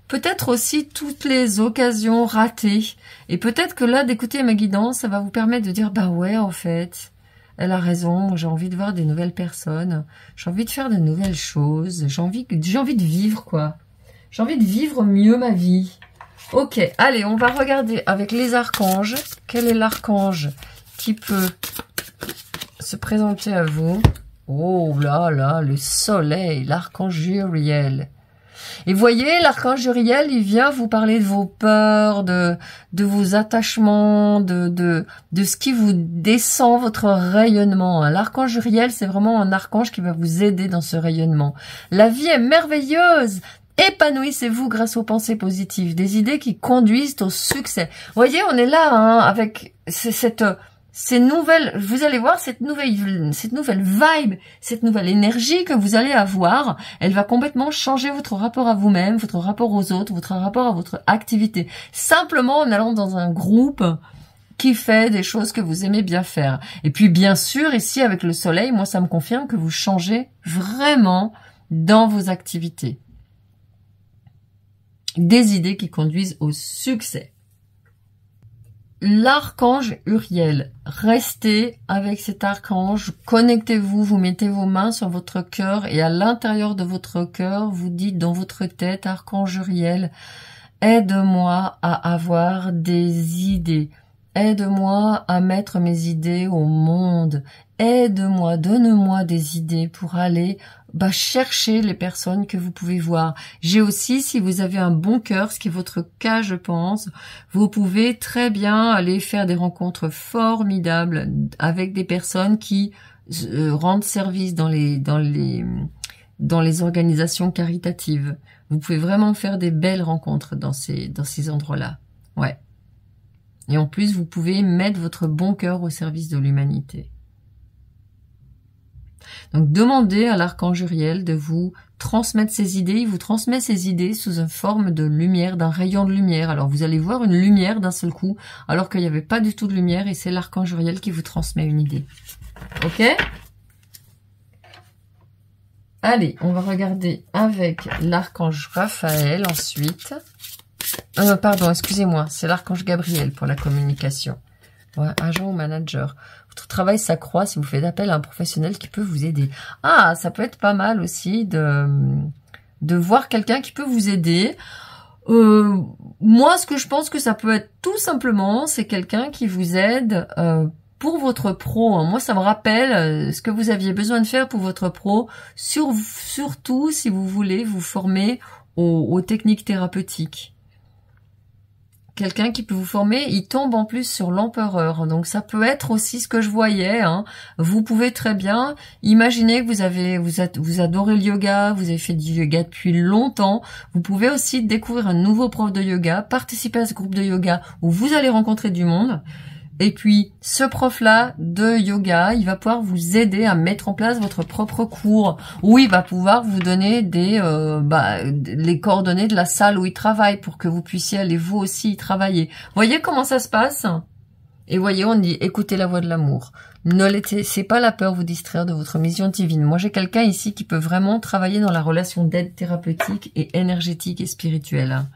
peut-être aussi toutes les occasions ratées. Et peut-être que là, d'écouter ma guidance, ça va vous permettre de dire, ouais, en fait, elle a raison, j'ai envie de voir des nouvelles personnes, j'ai envie de faire de nouvelles choses, j'ai envie de vivre, quoi. J'ai envie de vivre mieux ma vie. Ok, allez, on va regarder avec les archanges. Quel est l'archange qui peut se présenter à vous? Oh là là, le soleil, l'archange Uriel. Et voyez, l'archange Uriel, il vient vous parler de vos peurs, de vos attachements, de ce qui vous descend votre rayonnement. L'archange Uriel, c'est vraiment un archange qui va vous aider dans ce rayonnement. La vie est merveilleuse. Épanouissez-vous grâce aux pensées positives, des idées qui conduisent au succès. Voyez, on est là hein, avec ces nouvelles, vous allez voir cette nouvelle vibe, cette nouvelle énergie que vous allez avoir, elle va complètement changer votre rapport à vous-même, votre rapport aux autres, votre rapport à votre activité. Simplement en allant dans un groupe qui fait des choses que vous aimez bien faire. Et puis bien sûr, ici avec le soleil, moi ça me confirme que vous changez vraiment dans vos activités. Des idées qui conduisent au succès. L'archange Uriel, restez avec cet archange, connectez-vous, vous mettez vos mains sur votre cœur et à l'intérieur de votre cœur, vous dites dans votre tête, archange Uriel, aide-moi à avoir des idées, aide-moi à mettre mes idées au monde, aide-moi, donne-moi des idées pour aller chercher les personnes que vous pouvez voir. J'ai aussi, si vous avez un bon cœur, ce qui est votre cas, je pense, vous pouvez très bien aller faire des rencontres formidables avec des personnes qui rendent service dans les organisations caritatives. Vous pouvez vraiment faire des belles rencontres dans ces endroits-là. Ouais. Et en plus, vous pouvez mettre votre bon cœur au service de l'humanité. Donc, demandez à l'archange Uriel de vous transmettre ses idées. Il vous transmet ses idées sous une forme de lumière, d'un rayon de lumière. Alors, vous allez voir une lumière d'un seul coup, alors qu'il n'y avait pas du tout de lumière, et c'est l'archange Uriel qui vous transmet une idée. Ok? Allez, on va regarder avec l'archange Raphaël ensuite. Pardon, excusez-moi, c'est l'archange Gabriel pour la communication. Ouais, agent ou manager. Votre travail s'accroît si vous faites appel à un professionnel qui peut vous aider. Ah, ça peut être pas mal aussi de voir quelqu'un qui peut vous aider. Moi, ce que je pense que ça peut être tout simplement, c'est quelqu'un qui vous aide pour votre pro. Moi, ça me rappelle ce que vous aviez besoin de faire pour votre pro, surtout si vous voulez vous former aux techniques thérapeutiques. Quelqu'un qui peut vous former, il tombe en plus sur l'empereur. Donc ça peut être aussi ce que je voyais. Hein. Vous pouvez très bien imaginer que vous adorez le yoga, vous avez fait du yoga depuis longtemps. Vous pouvez aussi découvrir un nouveau prof de yoga, participer à ce groupe de yoga où vous allez rencontrer du monde. Et puis, ce prof-là de yoga, il va pouvoir vous aider à mettre en place votre propre cours. Ou il va pouvoir vous donner les coordonnées de la salle où il travaille pour que vous puissiez aller vous aussi y travailler. Voyez comment ça se passe? Et voyez, on dit, écoutez la voix de l'amour. Ne laissez pas la peur vous distraire de votre mission divine. Moi, j'ai quelqu'un ici qui peut vraiment travailler dans la relation d'aide thérapeutique et énergétique et spirituelle.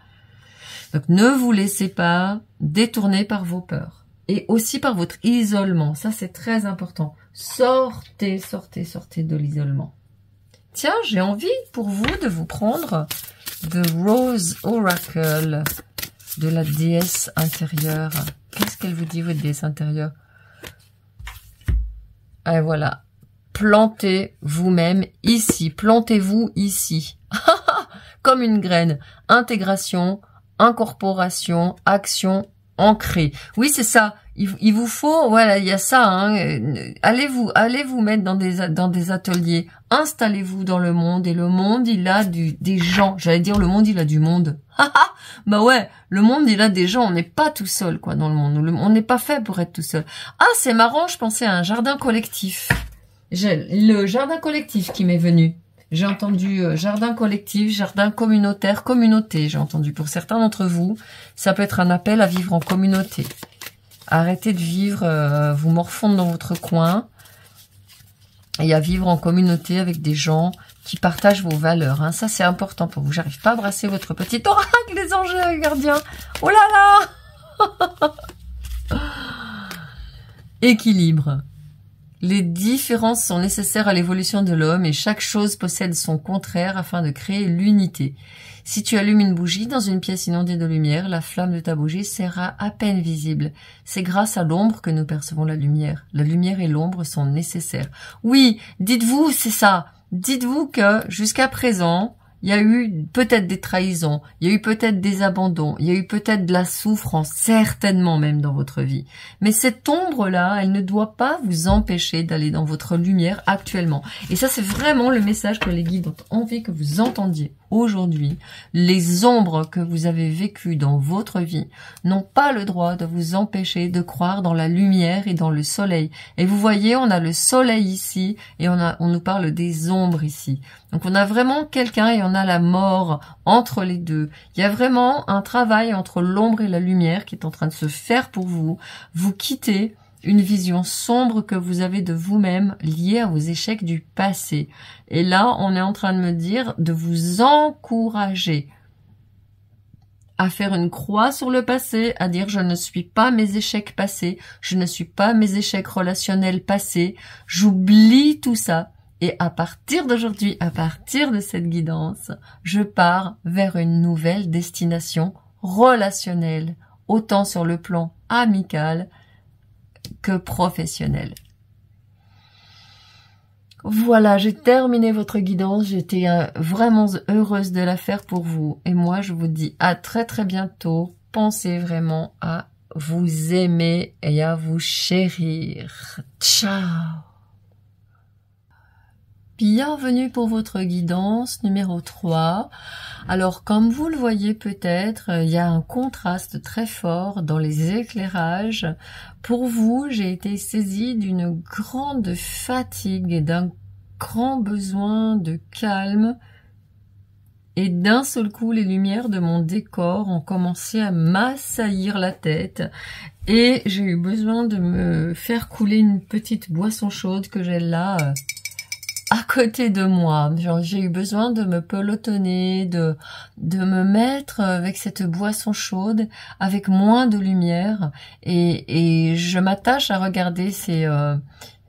Donc, ne vous laissez pas détourner par vos peurs. Et aussi par votre isolement. Ça, c'est très important. Sortez de l'isolement. Tiens, j'ai envie pour vous de vous prendre The Rose Oracle de la déesse intérieure. Qu'est-ce qu'elle vous dit, votre déesse intérieure? Et voilà. Plantez vous-même ici. Plantez-vous ici. Comme une graine. Intégration, incorporation, action, ancré. Oui, c'est ça. Il vous faut, voilà, il y a ça. Hein. Allez vous mettre dans des ateliers. Installez-vous dans le monde. Et le monde, il a des gens. J'allais dire, le monde, il a du monde. Bah ouais, le monde, il a des gens. On n'est pas tout seul, quoi, dans le monde. On n'est pas fait pour être tout seul. Ah, c'est marrant, je pensais à un jardin collectif. J'ai le jardin collectif qui m'est venu. J'ai entendu jardin collectif, jardin communautaire, communauté. J'ai entendu pour certains d'entre vous, ça peut être un appel à vivre en communauté. Arrêtez de vivre, vous morfondre dans votre coin et à vivre en communauté avec des gens qui partagent vos valeurs. Hein. Ça, c'est important pour vous. J'arrive pas à brasser votre petit oracle, les anges gardiens. Oh là là. Équilibre. Les différences sont nécessaires à l'évolution de l'homme et chaque chose possède son contraire afin de créer l'unité. Si tu allumes une bougie dans une pièce inondée de lumière, la flamme de ta bougie sera à peine visible. C'est grâce à l'ombre que nous percevons la lumière. La lumière et l'ombre sont nécessaires. Oui, dites-vous, c'est ça. Dites-vous que jusqu'à présent, Il y a eu peut-être des trahisons, il y a eu peut-être des abandons, il y a eu peut-être de la souffrance, certainement même dans votre vie. Mais cette ombre-là, elle ne doit pas vous empêcher d'aller dans votre lumière actuellement. Et ça, c'est vraiment le message que les guides ont envie que vous entendiez aujourd'hui. Les ombres que vous avez vécues dans votre vie n'ont pas le droit de vous empêcher de croire dans la lumière et dans le soleil. Et vous voyez, on a le soleil ici et on nous parle des ombres ici. Donc on a vraiment quelqu'un et on a la mort entre les deux. Il y a vraiment un travail entre l'ombre et la lumière qui est en train de se faire pour vous. Vous quittez une vision sombre que vous avez de vous-même liée à vos échecs du passé. Et là, on est en train de me dire de vous encourager à faire une croix sur le passé, à dire je ne suis pas mes échecs passés, je ne suis pas mes échecs relationnels passés, j'oublie tout ça. Et à partir d'aujourd'hui, à partir de cette guidance, je pars vers une nouvelle destination relationnelle, autant sur le plan amical que professionnel. Voilà, j'ai terminé votre guidance. J'étais vraiment heureuse de la faire pour vous. Et moi, je vous dis à très très bientôt. Pensez vraiment à vous aimer et à vous chérir. Ciao! Bienvenue pour votre guidance numéro 3. Alors, comme vous le voyez peut-être, il y a un contraste très fort dans les éclairages. Pour vous, j'ai été saisie d'une grande fatigue et d'un grand besoin de calme. Et d'un seul coup, les lumières de mon décor ont commencé à m'assaillir la tête. Et j'ai eu besoin de me faire couler une petite boisson chaude que j'ai là à côté de moi. J'ai eu besoin de me pelotonner, de me mettre avec cette boisson chaude, avec moins de lumière, et je m'attache à regarder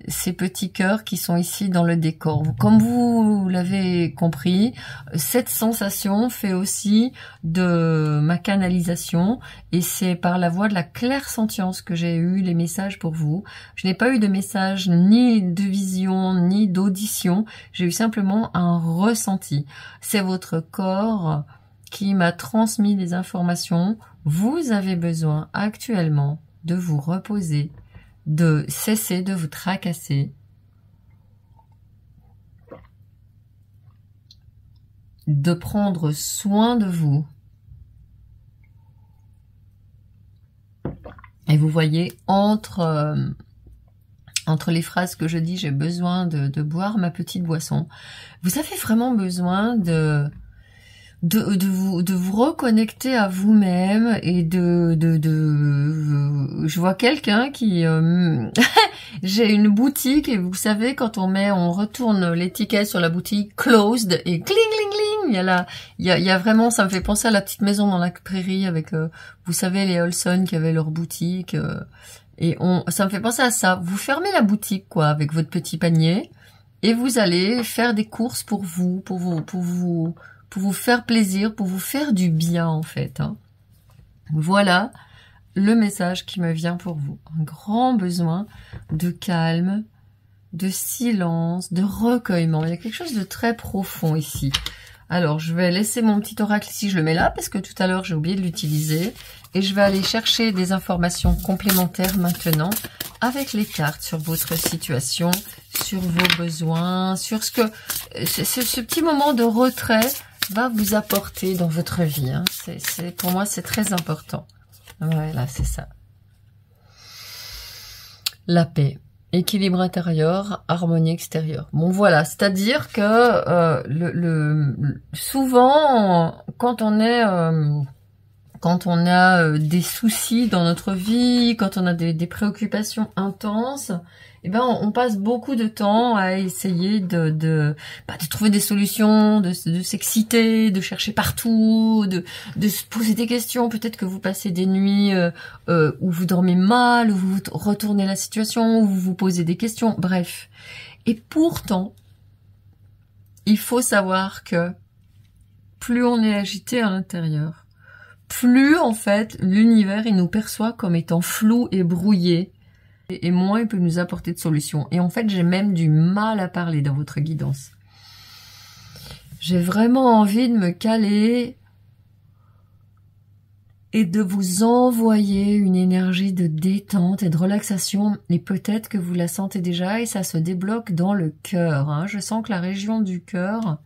ces petits cœurs qui sont ici dans le décor. Comme vous l'avez compris, cette sensation fait aussi de ma canalisation et c'est par la voie de la clairsentience que j'ai eu les messages pour vous. Je n'ai pas eu de message ni de vision ni d'audition, j'ai eu simplement un ressenti. C'est votre corps qui m'a transmis les informations. Vous avez besoin actuellement de vous reposer, de cesser de vous tracasser, de prendre soin de vous. Et vous voyez, entre les phrases que je dis, j'ai besoin de boire ma petite boisson. Vous avez vraiment besoin de vous reconnecter à vous-même et je vois quelqu'un qui j'ai une boutique et vous savez quand on retourne l'étiquette sur la boutique closed et cling cling cling, il y a vraiment, ça me fait penser à la petite maison dans la prairie avec vous savez les Olson qui avaient leur boutique et ça me fait penser à ça. Vous fermez la boutique quoi avec votre petit panier et vous allez faire des courses pour vous faire plaisir, pour vous faire du bien en fait. Voilà le message qui me vient pour vous. Un grand besoin de calme, de silence, de recueillement. Il y a quelque chose de très profond ici. Alors, je vais laisser mon petit oracle ici, je le mets là parce que tout à l'heure j'ai oublié de l'utiliser. Et je vais aller chercher des informations complémentaires maintenant avec les cartes sur votre situation, sur vos besoins, sur ce petit moment de retrait va vous apporter dans votre vie. Pour moi, c'est très important. Voilà, c'est ça. La paix, équilibre intérieur, harmonie extérieure. Bon, voilà, c'est-à-dire que souvent, quand on a des soucis dans notre vie, quand on a des préoccupations intenses, eh ben on passe beaucoup de temps à essayer de trouver des solutions, de s'exciter, de chercher partout, de se poser des questions. Peut-être que vous passez des nuits où vous dormez mal, où vous retournez la situation, où vous vous posez des questions, bref. Et pourtant, il faut savoir que plus on est agité à l'intérieur, plus en fait l'univers il nous perçoit comme étant flou et brouillé, et moins il peut nous apporter de solutions. Et en fait j'ai même du mal à parler dans votre guidance. J'ai vraiment envie de me caler et de vous envoyer une énergie de détente et de relaxation. Et peut-être que vous la sentez déjà et ça se débloque dans le cœur. Hein. Je sens que la région du cœur,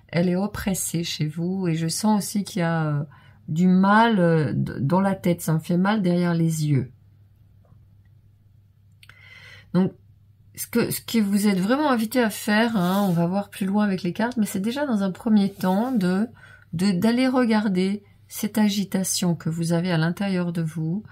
elle est oppressée chez vous. Et je sens aussi qu'il y a du mal dans la tête. Ça me fait mal derrière les yeux. Donc, ce que vous êtes vraiment invité à faire, hein, on va voir plus loin avec les cartes, mais c'est déjà dans un premier temps d'aller regarder cette agitation que vous avez à l'intérieur de vous,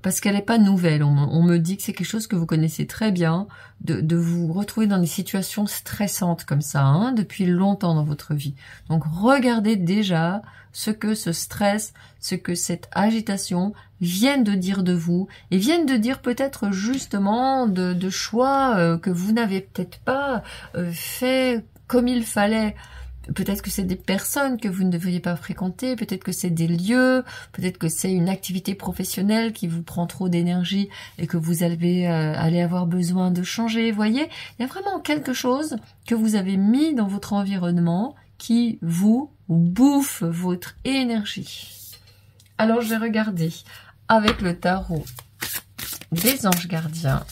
parce qu'elle n'est pas nouvelle. On me dit que c'est quelque chose que vous connaissez très bien, de vous retrouver dans des situations stressantes comme ça, hein, depuis longtemps dans votre vie. Donc regardez déjà ce que ce stress, ce que cette agitation viennent de dire de vous, et viennent de dire peut-être justement de choix que vous n'avez peut-être pas fait comme il fallait. Peut-être que c'est des personnes que vous ne devriez pas fréquenter, peut-être que c'est des lieux, peut-être que c'est une activité professionnelle qui vous prend trop d'énergie et que vous allez avoir besoin de changer. Vous voyez, il y a vraiment quelque chose que vous avez mis dans votre environnement qui vous bouffe votre énergie. Alors je vais regarder avec le tarot des anges gardiens.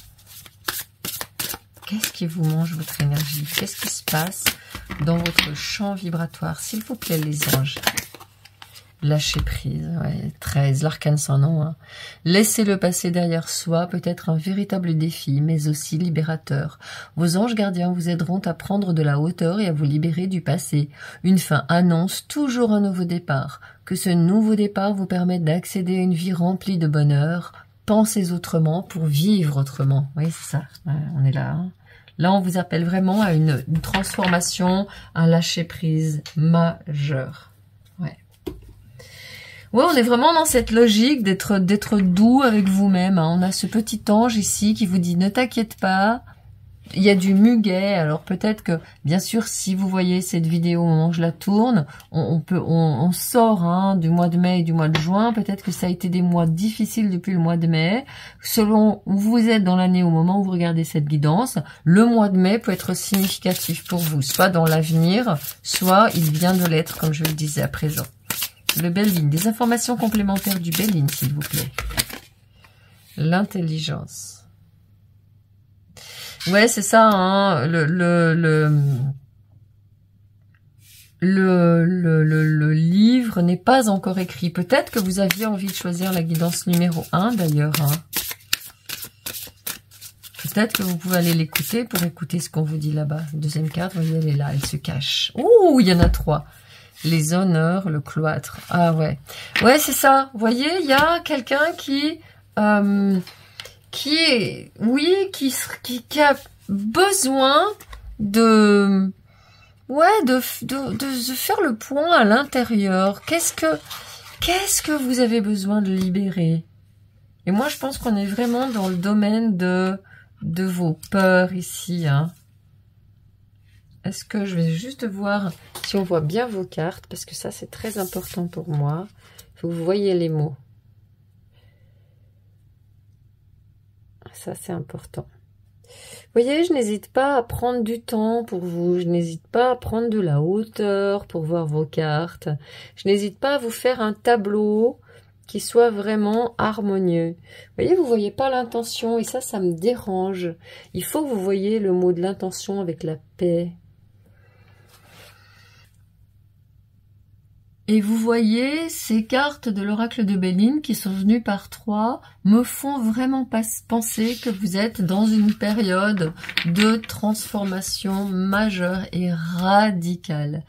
Qu'est-ce qui vous mange votre énergie? Qu'est-ce qui se passe dans votre champ vibratoire? S'il vous plaît, les anges. Lâchez prise. Ouais, 13, l'arcane sans nom. Hein. Laissez-le passer derrière soi, peut-être un véritable défi, mais aussi libérateur. Vos anges gardiens vous aideront à prendre de la hauteur et à vous libérer du passé. Une fin annonce toujours un nouveau départ. Que ce nouveau départ vous permette d'accéder à une vie remplie de bonheur. Pensez autrement pour vivre autrement. Oui, c'est ça. Ouais, on est là. Hein. Là, on vous appelle vraiment à une transformation, un lâcher-prise majeur. Ouais. Ouais, on est vraiment dans cette logique d'être doux avec vous-même. Hein. On a ce petit ange ici qui vous dit « Ne t'inquiète pas ». Il y a du muguet, alors peut-être que, bien sûr, si vous voyez cette vidéo au moment où je la tourne, on sort hein, du mois de mai et du mois de juin, peut-être que ça a été des mois difficiles depuis le mois de mai. Selon où vous êtes dans l'année au moment où vous regardez cette guidance, le mois de mai peut être significatif pour vous, soit dans l'avenir, soit il vient de l'être, comme je le disais à présent. Le Belline, des informations complémentaires du Belline, s'il vous plaît. L'intelligence. Ouais, c'est ça, hein, le livre n'est pas encore écrit. Peut-être que vous aviez envie de choisir la guidance numéro 1, d'ailleurs. Hein. Peut-être que vous pouvez aller l'écouter pour écouter ce qu'on vous dit là-bas. Deuxième carte, vous voyez, elle est là, elle se cache. Ouh, il y en a 3. Les honneurs, le cloître. Ah ouais. Ouais, c'est ça. Vous voyez, il y a quelqu'un qui a besoin de faire le point à l'intérieur. Qu'est-ce que vous avez besoin de libérer? Et moi, je pense qu'on est vraiment dans le domaine de vos peurs ici. Hein. Est-ce que je vais juste voir si on voit bien vos cartes, parce que ça, c'est très important pour moi. Il faut que vous voyez les mots. Ça, c'est important. Vous voyez, je n'hésite pas à prendre du temps pour vous. Je n'hésite pas à prendre de la hauteur pour voir vos cartes. Je n'hésite pas à vous faire un tableau qui soit vraiment harmonieux. Vous voyez pas l'intention et ça me dérange. Il faut que vous voyez le mot de l'intention avec la paix. Et vous voyez, ces cartes de l'oracle de Belline qui sont venues par 3 me font vraiment penser que vous êtes dans une période de transformation majeure et radicale.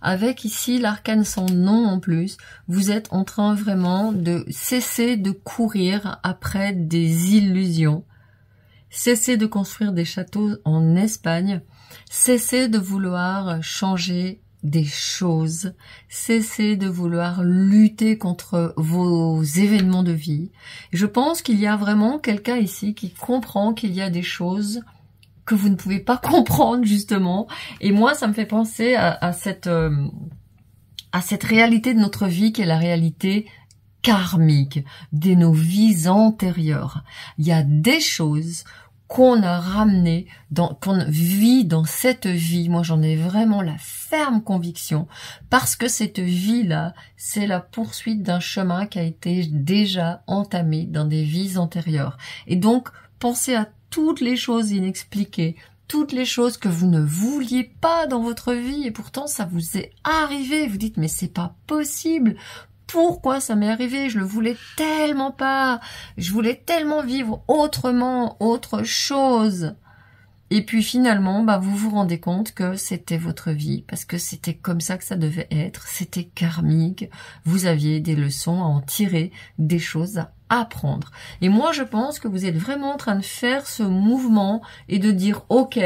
Avec ici l'arcane sans nom en plus, vous êtes en train vraiment de cesser de courir après des illusions. Cessez de construire des châteaux en Espagne. Cessez de vouloir changer des choses, cessez de vouloir lutter contre vos événements de vie. Je pense qu'il y a vraiment quelqu'un ici qui comprend qu'il y a des choses que vous ne pouvez pas comprendre justement. Et moi, ça me fait penser à cette réalité de notre vie qui est la réalité karmique de nos vies antérieures. Il y a des choses qu'on a ramené, qu'on vit dans cette vie. Moi, j'en ai vraiment la ferme conviction, parce que cette vie-là, c'est la poursuite d'un chemin qui a été déjà entamé dans des vies antérieures. Et donc, pensez à toutes les choses inexpliquées, toutes les choses que vous ne vouliez pas dans votre vie, et pourtant ça vous est arrivé. Vous dites, mais c'est pas possible. Pourquoi ça m'est arrivé? Je le voulais tellement pas. Je voulais tellement vivre autrement, autre chose. Et puis finalement, vous vous rendez compte que c'était votre vie, parce que c'était comme ça que ça devait être. C'était karmique. Vous aviez des leçons à en tirer, des choses à apprendre. Et moi, je pense que vous êtes vraiment en train de faire ce mouvement et de dire, ok,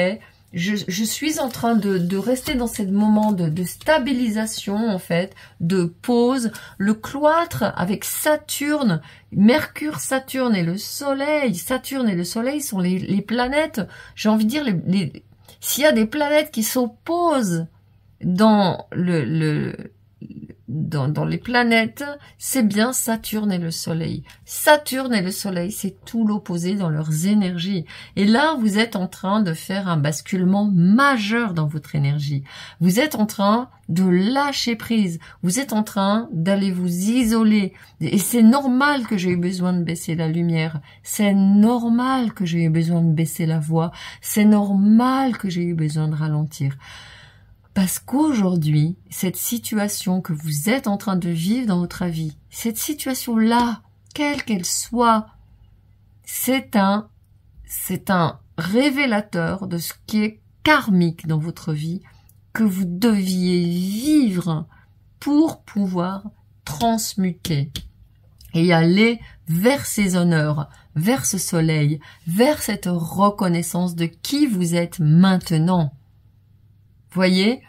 je suis en train de rester dans ce moment de stabilisation, en fait, de pause. Le cloître avec Saturne, Mercure, Saturne et le Soleil. Saturne et le Soleil sont les planètes, j'ai envie de dire, s'il y a des planètes qui s'opposent dans dans les planètes, c'est bien Saturne et le Soleil. Saturne et le Soleil, c'est tout l'opposé dans leurs énergies. Et là, vous êtes en train de faire un basculement majeur dans votre énergie. Vous êtes en train de lâcher prise. Vous êtes en train d'aller vous isoler. Et c'est normal que j'ai eu besoin de baisser la lumière. C'est normal que j'ai eu besoin de baisser la voix. C'est normal que j'ai eu besoin de ralentir. Parce qu'aujourd'hui, cette situation que vous êtes en train de vivre dans votre vie, cette situation-là, quelle qu'elle soit, c'est un révélateur de ce qui est karmique dans votre vie, que vous deviez vivre pour pouvoir transmuter et aller vers ces honneurs, vers ce soleil, vers cette reconnaissance de qui vous êtes maintenant. Voyez?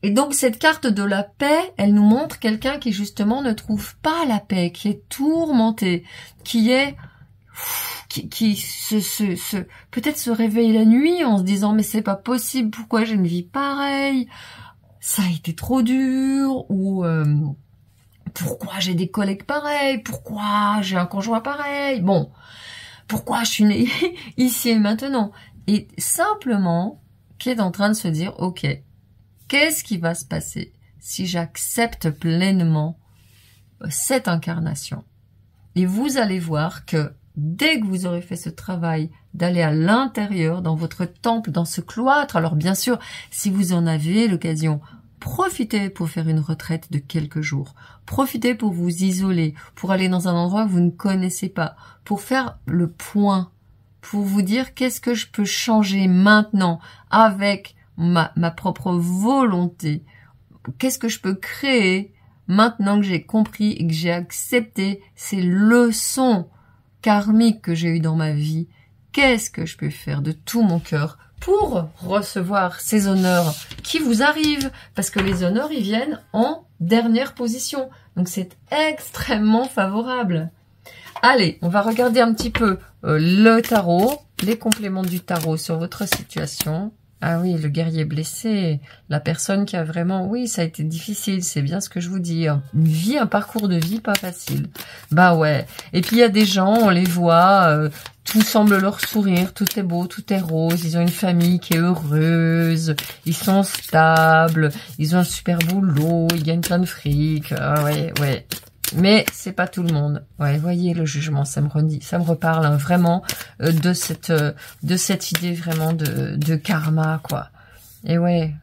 Et donc cette carte de la paix, elle nous montre quelqu'un qui justement ne trouve pas la paix, qui est tourmenté, qui peut-être se réveille la nuit en se disant mais c'est pas possible, pourquoi j'ai une vie pareille, ça a été trop dur, ou pourquoi j'ai des collègues pareils, pourquoi j'ai un conjoint pareil, bon, pourquoi je suis née ici et maintenant, et simplement qui est en train de se dire, ok, qu'est-ce qui va se passer si j'accepte pleinement cette incarnation? Et vous allez voir que dès que vous aurez fait ce travail d'aller à l'intérieur, dans votre temple, dans ce cloître, alors bien sûr, si vous en avez l'occasion, profitez pour faire une retraite de quelques jours. Profitez pour vous isoler, pour aller dans un endroit que vous ne connaissez pas, pour faire le point, pour vous dire qu'est-ce que je peux changer maintenant avec ma propre volonté. Qu'est-ce que je peux créer maintenant que j'ai compris et que j'ai accepté ces leçons karmiques que j'ai eues dans ma vie. Qu'est-ce que je peux faire de tout mon cœur pour recevoir ces honneurs qui vous arrivent? Parce que les honneurs, ils viennent en dernière position. Donc c'est extrêmement favorable. Allez, on va regarder un petit peu le tarot, les compléments du tarot sur votre situation. Ah oui, le guerrier blessé, la personne qui a vraiment... Oui, ça a été difficile, c'est bien ce que je vous dis. Une vie, un parcours de vie pas facile. Bah ouais. Et puis il y a des gens, on les voit, tout semble leur sourire, tout est beau, tout est rose. Ils ont une famille qui est heureuse, ils sont stables, ils ont un super boulot, ils gagnent plein de fric. Ah ouais, ouais. Mais c'est pas tout le monde. Ouais, voyez le jugement, ça me reparle hein, vraiment de cette idée vraiment de karma quoi. Et ouais,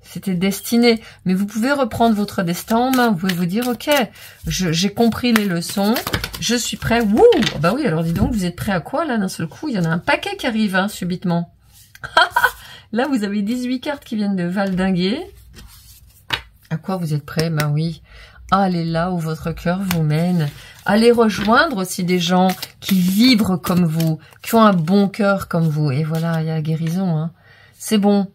c'était destiné. Mais vous pouvez reprendre votre destin en main. Vous pouvez vous dire ok, j'ai compris les leçons, je suis prêt. Wouh, bah oui. Alors dis donc, vous êtes prêt à quoi là d'un seul coup? Il y en a un paquet qui arrive hein, subitement. Là, vous avez 18 cartes qui viennent de valdinguer. À quoi vous êtes prêt? Bah oui. Allez là où votre cœur vous mène. Allez rejoindre aussi des gens qui vibrent comme vous, qui ont un bon cœur comme vous. Et voilà, il y a la guérison. Hein. C'est bon.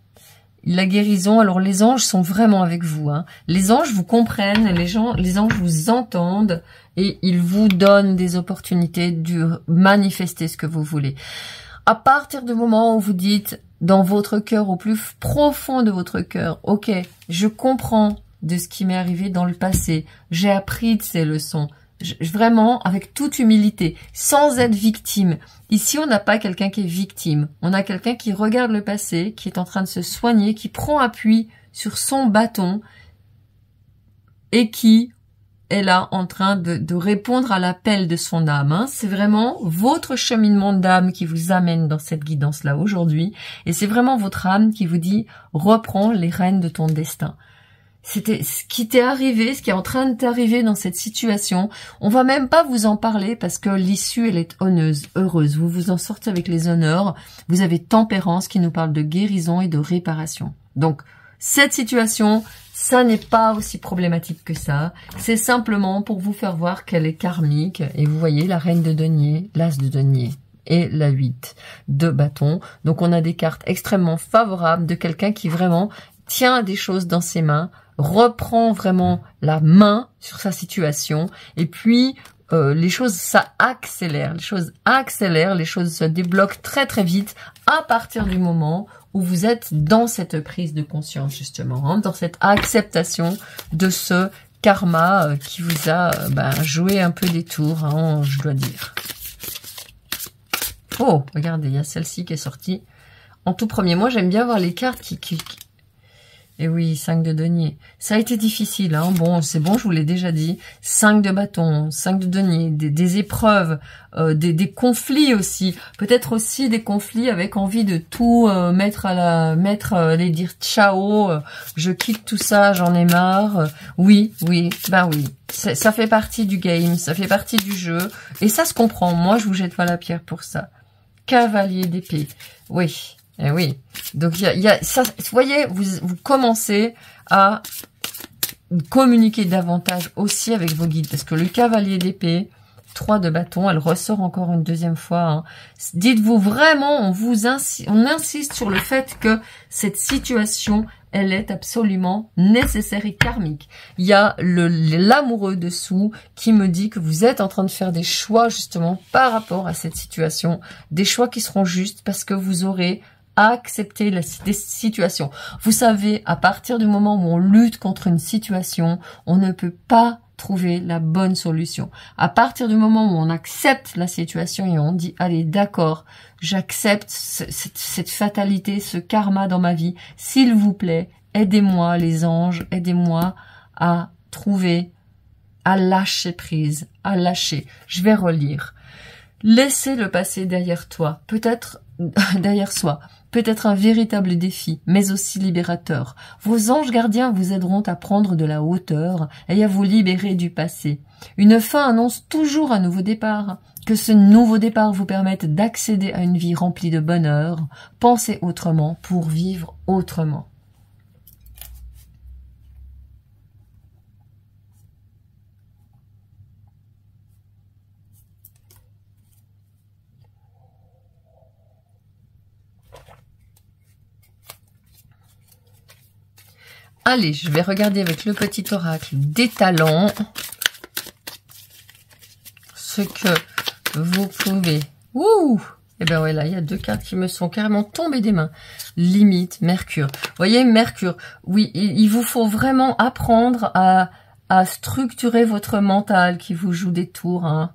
La guérison, alors les anges sont vraiment avec vous. Hein. Les anges vous comprennent, les anges vous entendent et ils vous donnent des opportunités de manifester ce que vous voulez. À partir du moment où vous dites dans votre cœur, au plus profond de votre cœur, ok, je comprends de ce qui m'est arrivé dans le passé. J'ai appris de ces leçons. vraiment avec toute humilité, sans être victime. Ici, on n'a pas quelqu'un qui est victime. On a quelqu'un qui regarde le passé, qui est en train de se soigner, qui prend appui sur son bâton et qui est là en train de répondre à l'appel de son âme. Hein. C'est vraiment votre cheminement d'âme qui vous amène dans cette guidance-là aujourd'hui. Et c'est vraiment votre âme qui vous dit « Reprends les rênes de ton destin ». C'était ce qui t'est arrivé, ce qui est en train de t'arriver dans cette situation. On va même pas vous en parler parce que l'issue, elle est heureuse. Vous vous en sortez avec les honneurs. Vous avez Tempérance qui nous parle de guérison et de réparation. Donc, cette situation, ça n'est pas aussi problématique que ça. C'est simplement pour vous faire voir qu'elle est karmique. Et vous voyez la reine de denier, l'as de denier et la 8 de bâton. Donc, on a des cartes extrêmement favorables de quelqu'un qui vraiment tient des choses dans ses mains, reprend vraiment la main sur sa situation et puis les choses ça accélère, les choses se débloquent très très vite à partir du moment où vous êtes dans cette prise de conscience justement, hein, dans cette acceptation de ce karma qui vous a joué un peu des tours, hein, je dois dire. Oh, regardez, il y a celle-ci qui est sortie en tout premier. Moi j'aime bien voir les cartes qui et oui, 5 de denier. Ça a été difficile, hein. Bon, c'est bon, je vous l'ai déjà dit. 5 de bâton, 5 de denier, des épreuves, des conflits aussi. Peut-être aussi des conflits avec envie de tout aller dire ciao, je quitte tout ça, j'en ai marre. Oui. Ça fait partie du game, ça fait partie du jeu. Et ça se comprend. Moi, je vous jette pas la pierre pour ça. Cavalier d'épée. Oui. Eh oui, donc il y a ça. Vous voyez, vous commencez à communiquer davantage aussi avec vos guides, parce que le cavalier d'épée, 3 de bâton, elle ressort encore une deuxième fois. Hein. Dites-vous vraiment, on insiste sur le fait que cette situation, elle est absolument nécessaire et karmique. Il y a l'amoureux dessous qui me dit que vous êtes en train de faire des choix justement par rapport à cette situation, des choix qui seront justes parce que vous aurez à accepter la situation. Vous savez, à partir du moment où on lutte contre une situation, on ne peut pas trouver la bonne solution. À partir du moment où on accepte la situation et on dit, allez, d'accord, j'accepte cette fatalité, ce karma dans ma vie, s'il vous plaît, aidez-moi les anges, aidez-moi à trouver, à lâcher prise, à lâcher. Je vais relire. Laissez le passé derrière toi, peut-être derrière soi. Peut-être un véritable défi, mais aussi libérateur. Vos anges gardiens vous aideront à prendre de la hauteur et à vous libérer du passé. Une fin annonce toujours un nouveau départ. Que ce nouveau départ vous permette d'accéder à une vie remplie de bonheur. Pensez autrement pour vivre autrement. Allez, je vais regarder avec le petit oracle des talents ce que vous pouvez. Ouh! Et ben ouais, là, il y a 2 cartes qui me sont carrément tombées des mains. Limite, Mercure. Vous voyez, Mercure, oui, il vous faut vraiment apprendre à structurer votre mental qui vous joue des tours, hein,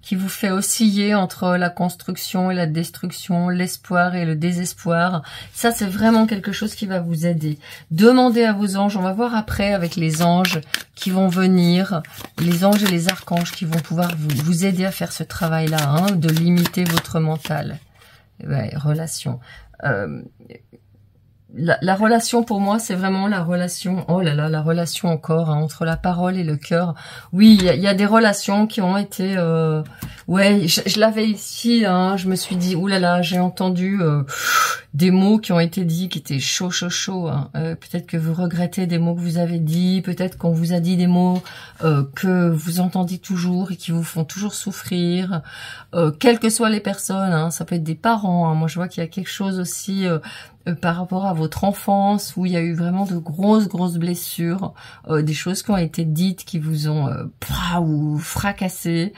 qui vous fait osciller entre la construction et la destruction, l'espoir et le désespoir. Ça, c'est vraiment quelque chose qui va vous aider. Demandez à vos anges, on va voir après avec les anges qui vont venir, les anges et les archanges qui vont pouvoir vous aider à faire ce travail-là, hein, de limiter votre mental. Ouais, relation. La relation pour moi, c'est vraiment la relation, oh là là, la relation encore, hein, entre la parole et le cœur. Oui, il y a des relations qui ont été, ouais, je l'avais ici, hein, je me suis dit, oulala, j'ai entendu des mots qui ont été dits qui étaient chaud, hein. Peut-être que vous regrettez des mots que vous avez dit, peut-être qu'on vous a dit des mots que vous entendez toujours et qui vous font toujours souffrir, quelles que soient les personnes, hein, ça peut être des parents, hein. Moi je vois qu'il y a quelque chose aussi par rapport à votre enfance où il y a eu vraiment de grosses blessures, des choses qui ont été dites qui vous ont fracassé.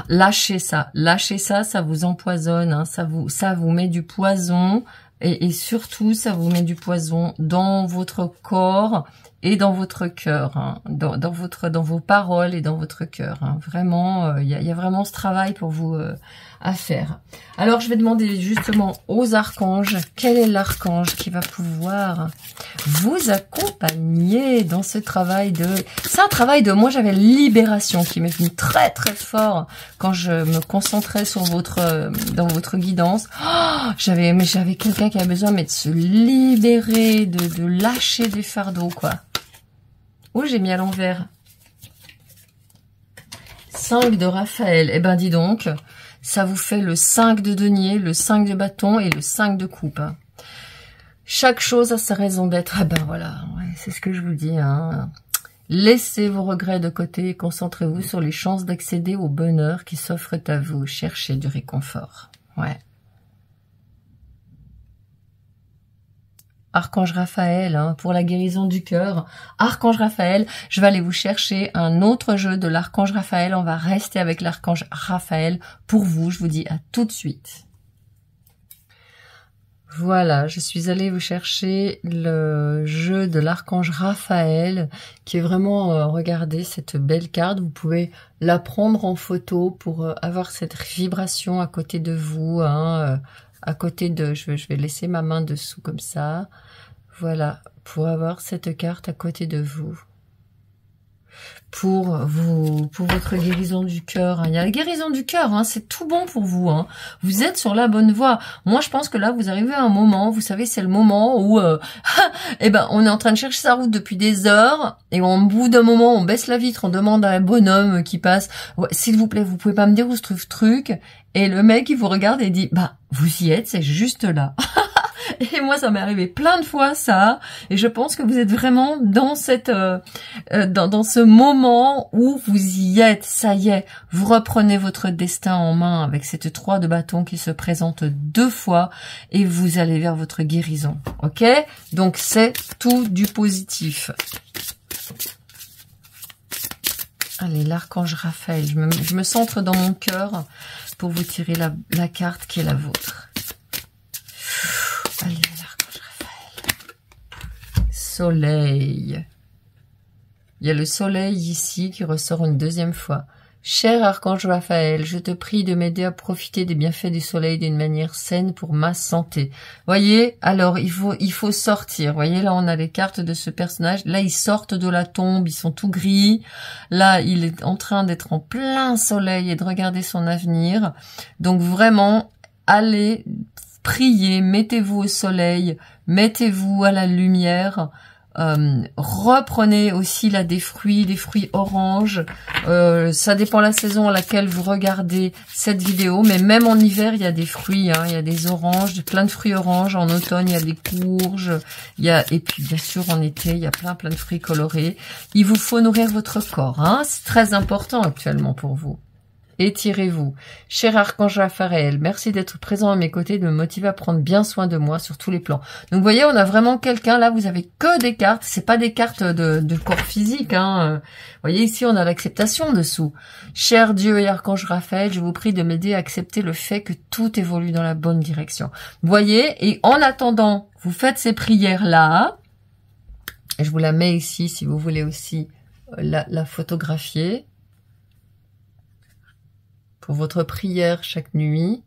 Lâchez ça, ça vous empoisonne, hein, ça vous met du poison et surtout, ça vous met du poison dans votre corps et dans votre cœur, hein, dans vos paroles et dans votre cœur. Hein. Vraiment, il y a vraiment ce travail pour vous à faire. Alors, je vais demander justement aux archanges, quel est l'archange qui va pouvoir vous accompagner dans ce travail de... C'est un travail de... Moi, j'avais libération qui m'est venu très très fort quand je me concentrais sur dans votre guidance. Oh, j'avais quelqu'un qui avait besoin de se libérer, de lâcher des fardeaux, quoi. Oh, j'ai mis à l'envers. 5 de Raphaël. Eh ben, dis donc, ça vous fait le 5 de denier, le 5 de bâton et le 5 de coupe. Hein. Chaque chose a sa raison d'être. Ah ben voilà, ouais, c'est ce que je vous dis. Hein. Laissez vos regrets de côté et concentrez-vous sur les chances d'accéder au bonheur qui s'offrent à vous. Cherchez du réconfort. Ouais. Archange Raphaël, hein, pour la guérison du cœur. Archange Raphaël, je vais aller vous chercher un autre jeu de l'Archange Raphaël. On va rester avec l'Archange Raphaël pour vous. Je vous dis à tout de suite. Voilà, je suis allée vous chercher le jeu de l'Archange Raphaël, qui est vraiment, regardez cette belle carte. Vous pouvez la prendre en photo pour avoir cette vibration à côté de vous, hein, à côté de, je vais laisser ma main dessous comme ça, voilà, pour avoir cette carte à côté de vous, pour votre guérison du cœur. Hein. Il y a la guérison du cœur, hein, c'est tout bon pour vous. Hein. Vous êtes sur la bonne voie. Moi, je pense que là, vous arrivez à un moment, vous savez, c'est le moment où, eh ben, on est en train de chercher sa route depuis des heures, et au bout d'un moment, on baisse la vitre, on demande à un bonhomme qui passe, ouais, s'il vous plaît, vous pouvez pas me dire où se trouve ce truc? Et le mec, il vous regarde et dit, bah, vous y êtes, c'est juste là. Et moi, ça m'est arrivé plein de fois, ça. Et je pense que vous êtes vraiment dans cette, dans ce moment où vous y êtes. Ça y est, vous reprenez votre destin en main avec cette 3 de bâton qui se présente 2 fois et vous allez vers votre guérison. Ok? Donc, c'est tout du positif. Allez, l'archange Raphaël. Je me centre dans mon cœur pour vous tirer la carte qui est la vôtre. Allez, l'archange Raphaël. Soleil. Il y a le soleil ici qui ressort une deuxième fois. Cher archange Raphaël, je te prie de m'aider à profiter des bienfaits du soleil d'une manière saine pour ma santé. Voyez, alors il faut sortir. Voyez, là on a les cartes de ce personnage. Là ils sortent de la tombe, ils sont tout gris. Là il est en train d'être en plein soleil et de regarder son avenir. Donc vraiment, allez prier, mettez-vous au soleil, mettez-vous à la lumière. Reprenez aussi là des fruits oranges. Ça dépend la saison à laquelle vous regardez cette vidéo, mais même en hiver il y a des fruits, hein, il y a des oranges, plein de fruits oranges. En automne il y a des courges, et puis bien sûr en été il y a plein de fruits colorés. Il vous faut nourrir votre corps, hein, c'est très important actuellement pour vous. Étirez-vous. Cher archange Raphaël, merci d'être présent à mes côtés, de me motiver à prendre bien soin de moi sur tous les plans. Donc vous voyez, on a vraiment quelqu'un, là vous avez que des cartes, c'est pas des cartes de corps physique. Hein. Vous voyez ici on a l'acceptation dessous. Cher Dieu et archange Raphaël, je vous prie de m'aider à accepter le fait que tout évolue dans la bonne direction. Vous voyez, et en attendant, vous faites ces prières-là, et je vous la mets ici si vous voulez aussi la photographier. Pour votre prière chaque nuit.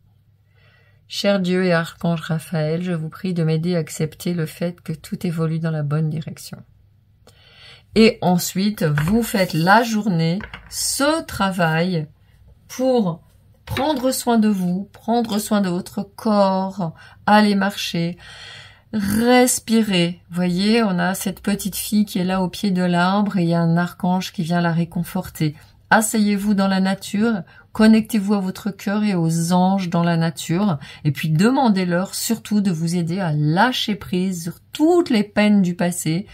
Cher Dieu et archange Raphaël, je vous prie de m'aider à accepter le fait que tout évolue dans la bonne direction. Et ensuite, vous faites la journée, ce travail pour prendre soin de vous, prendre soin de votre corps, aller marcher, respirer. Vous voyez, on a cette petite fille qui est là au pied de l'arbre et il y a un archange qui vient la réconforter. Asseyez-vous dans la nature, connectez-vous à votre cœur et aux anges dans la nature, et puis demandez-leur surtout de vous aider à lâcher prise sur toutes les peines du passé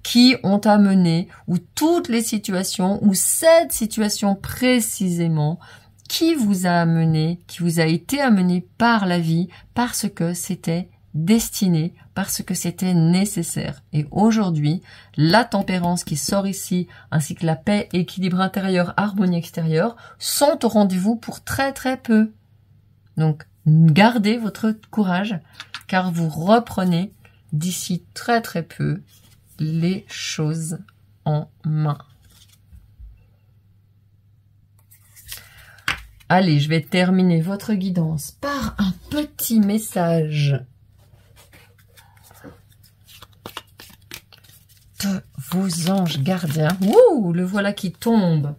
qui ont amené, ou toutes les situations, ou cette situation précisément, qui vous a amené, qui vous a été amené par la vie, parce que c'était destiné, parce que c'était nécessaire. Et aujourd'hui, la tempérance qui sort ici, ainsi que la paix, équilibre intérieur, harmonie extérieure, sont au rendez-vous pour très très peu. Donc, gardez votre courage, car vous reprenez d'ici très très peu les choses en main. Allez, je vais terminer votre guidance par un petit message de vos anges gardiens. Ouh, le voilà qui tombe.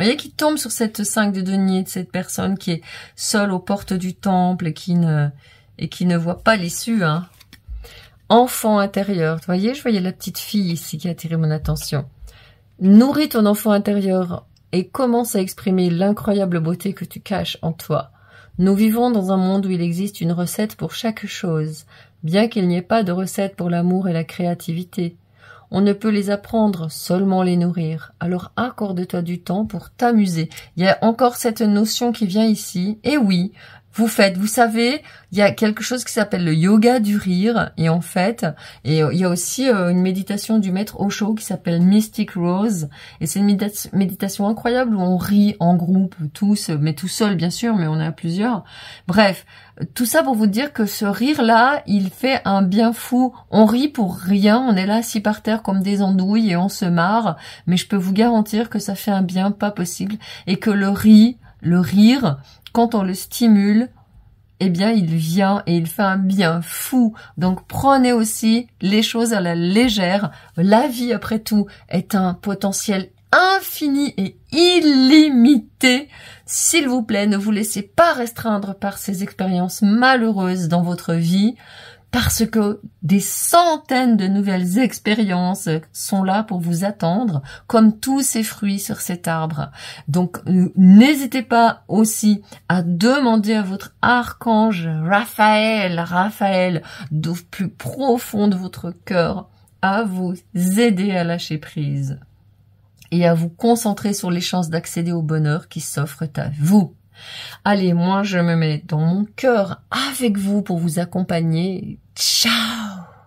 Vous voyez qu'il tombe sur cette 5 de denier de cette personne qui est seule aux portes du temple et qui ne voit pas l'issue. Hein. Enfant intérieur. Vous voyez, je voyais la petite fille ici qui a attiré mon attention. Nourris ton enfant intérieur et commence à exprimer l'incroyable beauté que tu caches en toi. Nous vivons dans un monde où il existe une recette pour chaque chose, bien qu'il n'y ait pas de recette pour l'amour et la créativité. On ne peut les apprendre, seulement les nourrir. Alors accorde-toi du temps pour t'amuser. Il y a encore cette notion qui vient ici. Et oui, vous savez, il y a quelque chose qui s'appelle le yoga du rire. Et en fait, il y a aussi une méditation du maître Osho qui s'appelle Mystic Rose. Et c'est une méditation incroyable où on rit en groupe, tous, mais tout seul bien sûr, mais on est à plusieurs. Bref, tout ça pour vous dire que ce rire-là, il fait un bien fou. On rit pour rien, on est là assis par terre comme des andouilles et on se marre. Mais je peux vous garantir que ça fait un bien pas possible. Et que le rire, quand on le stimule, eh bien, il vient et il fait un bien fou. Donc, prenez aussi les choses à la légère. La vie, après tout, est un potentiel infini et illimité. S'il vous plaît, ne vous laissez pas restreindre par ces expériences malheureuses dans votre vie, parce que des centaines de nouvelles expériences sont là pour vous attendre, comme tous ces fruits sur cet arbre. Donc, n'hésitez pas aussi à demander à votre archange Raphaël, du plus profond de votre cœur, à vous aider à lâcher prise et à vous concentrer sur les chances d'accéder au bonheur qui s'offrent à vous. Allez, moi je me mets dans mon cœur avec vous pour vous accompagner. Ciao!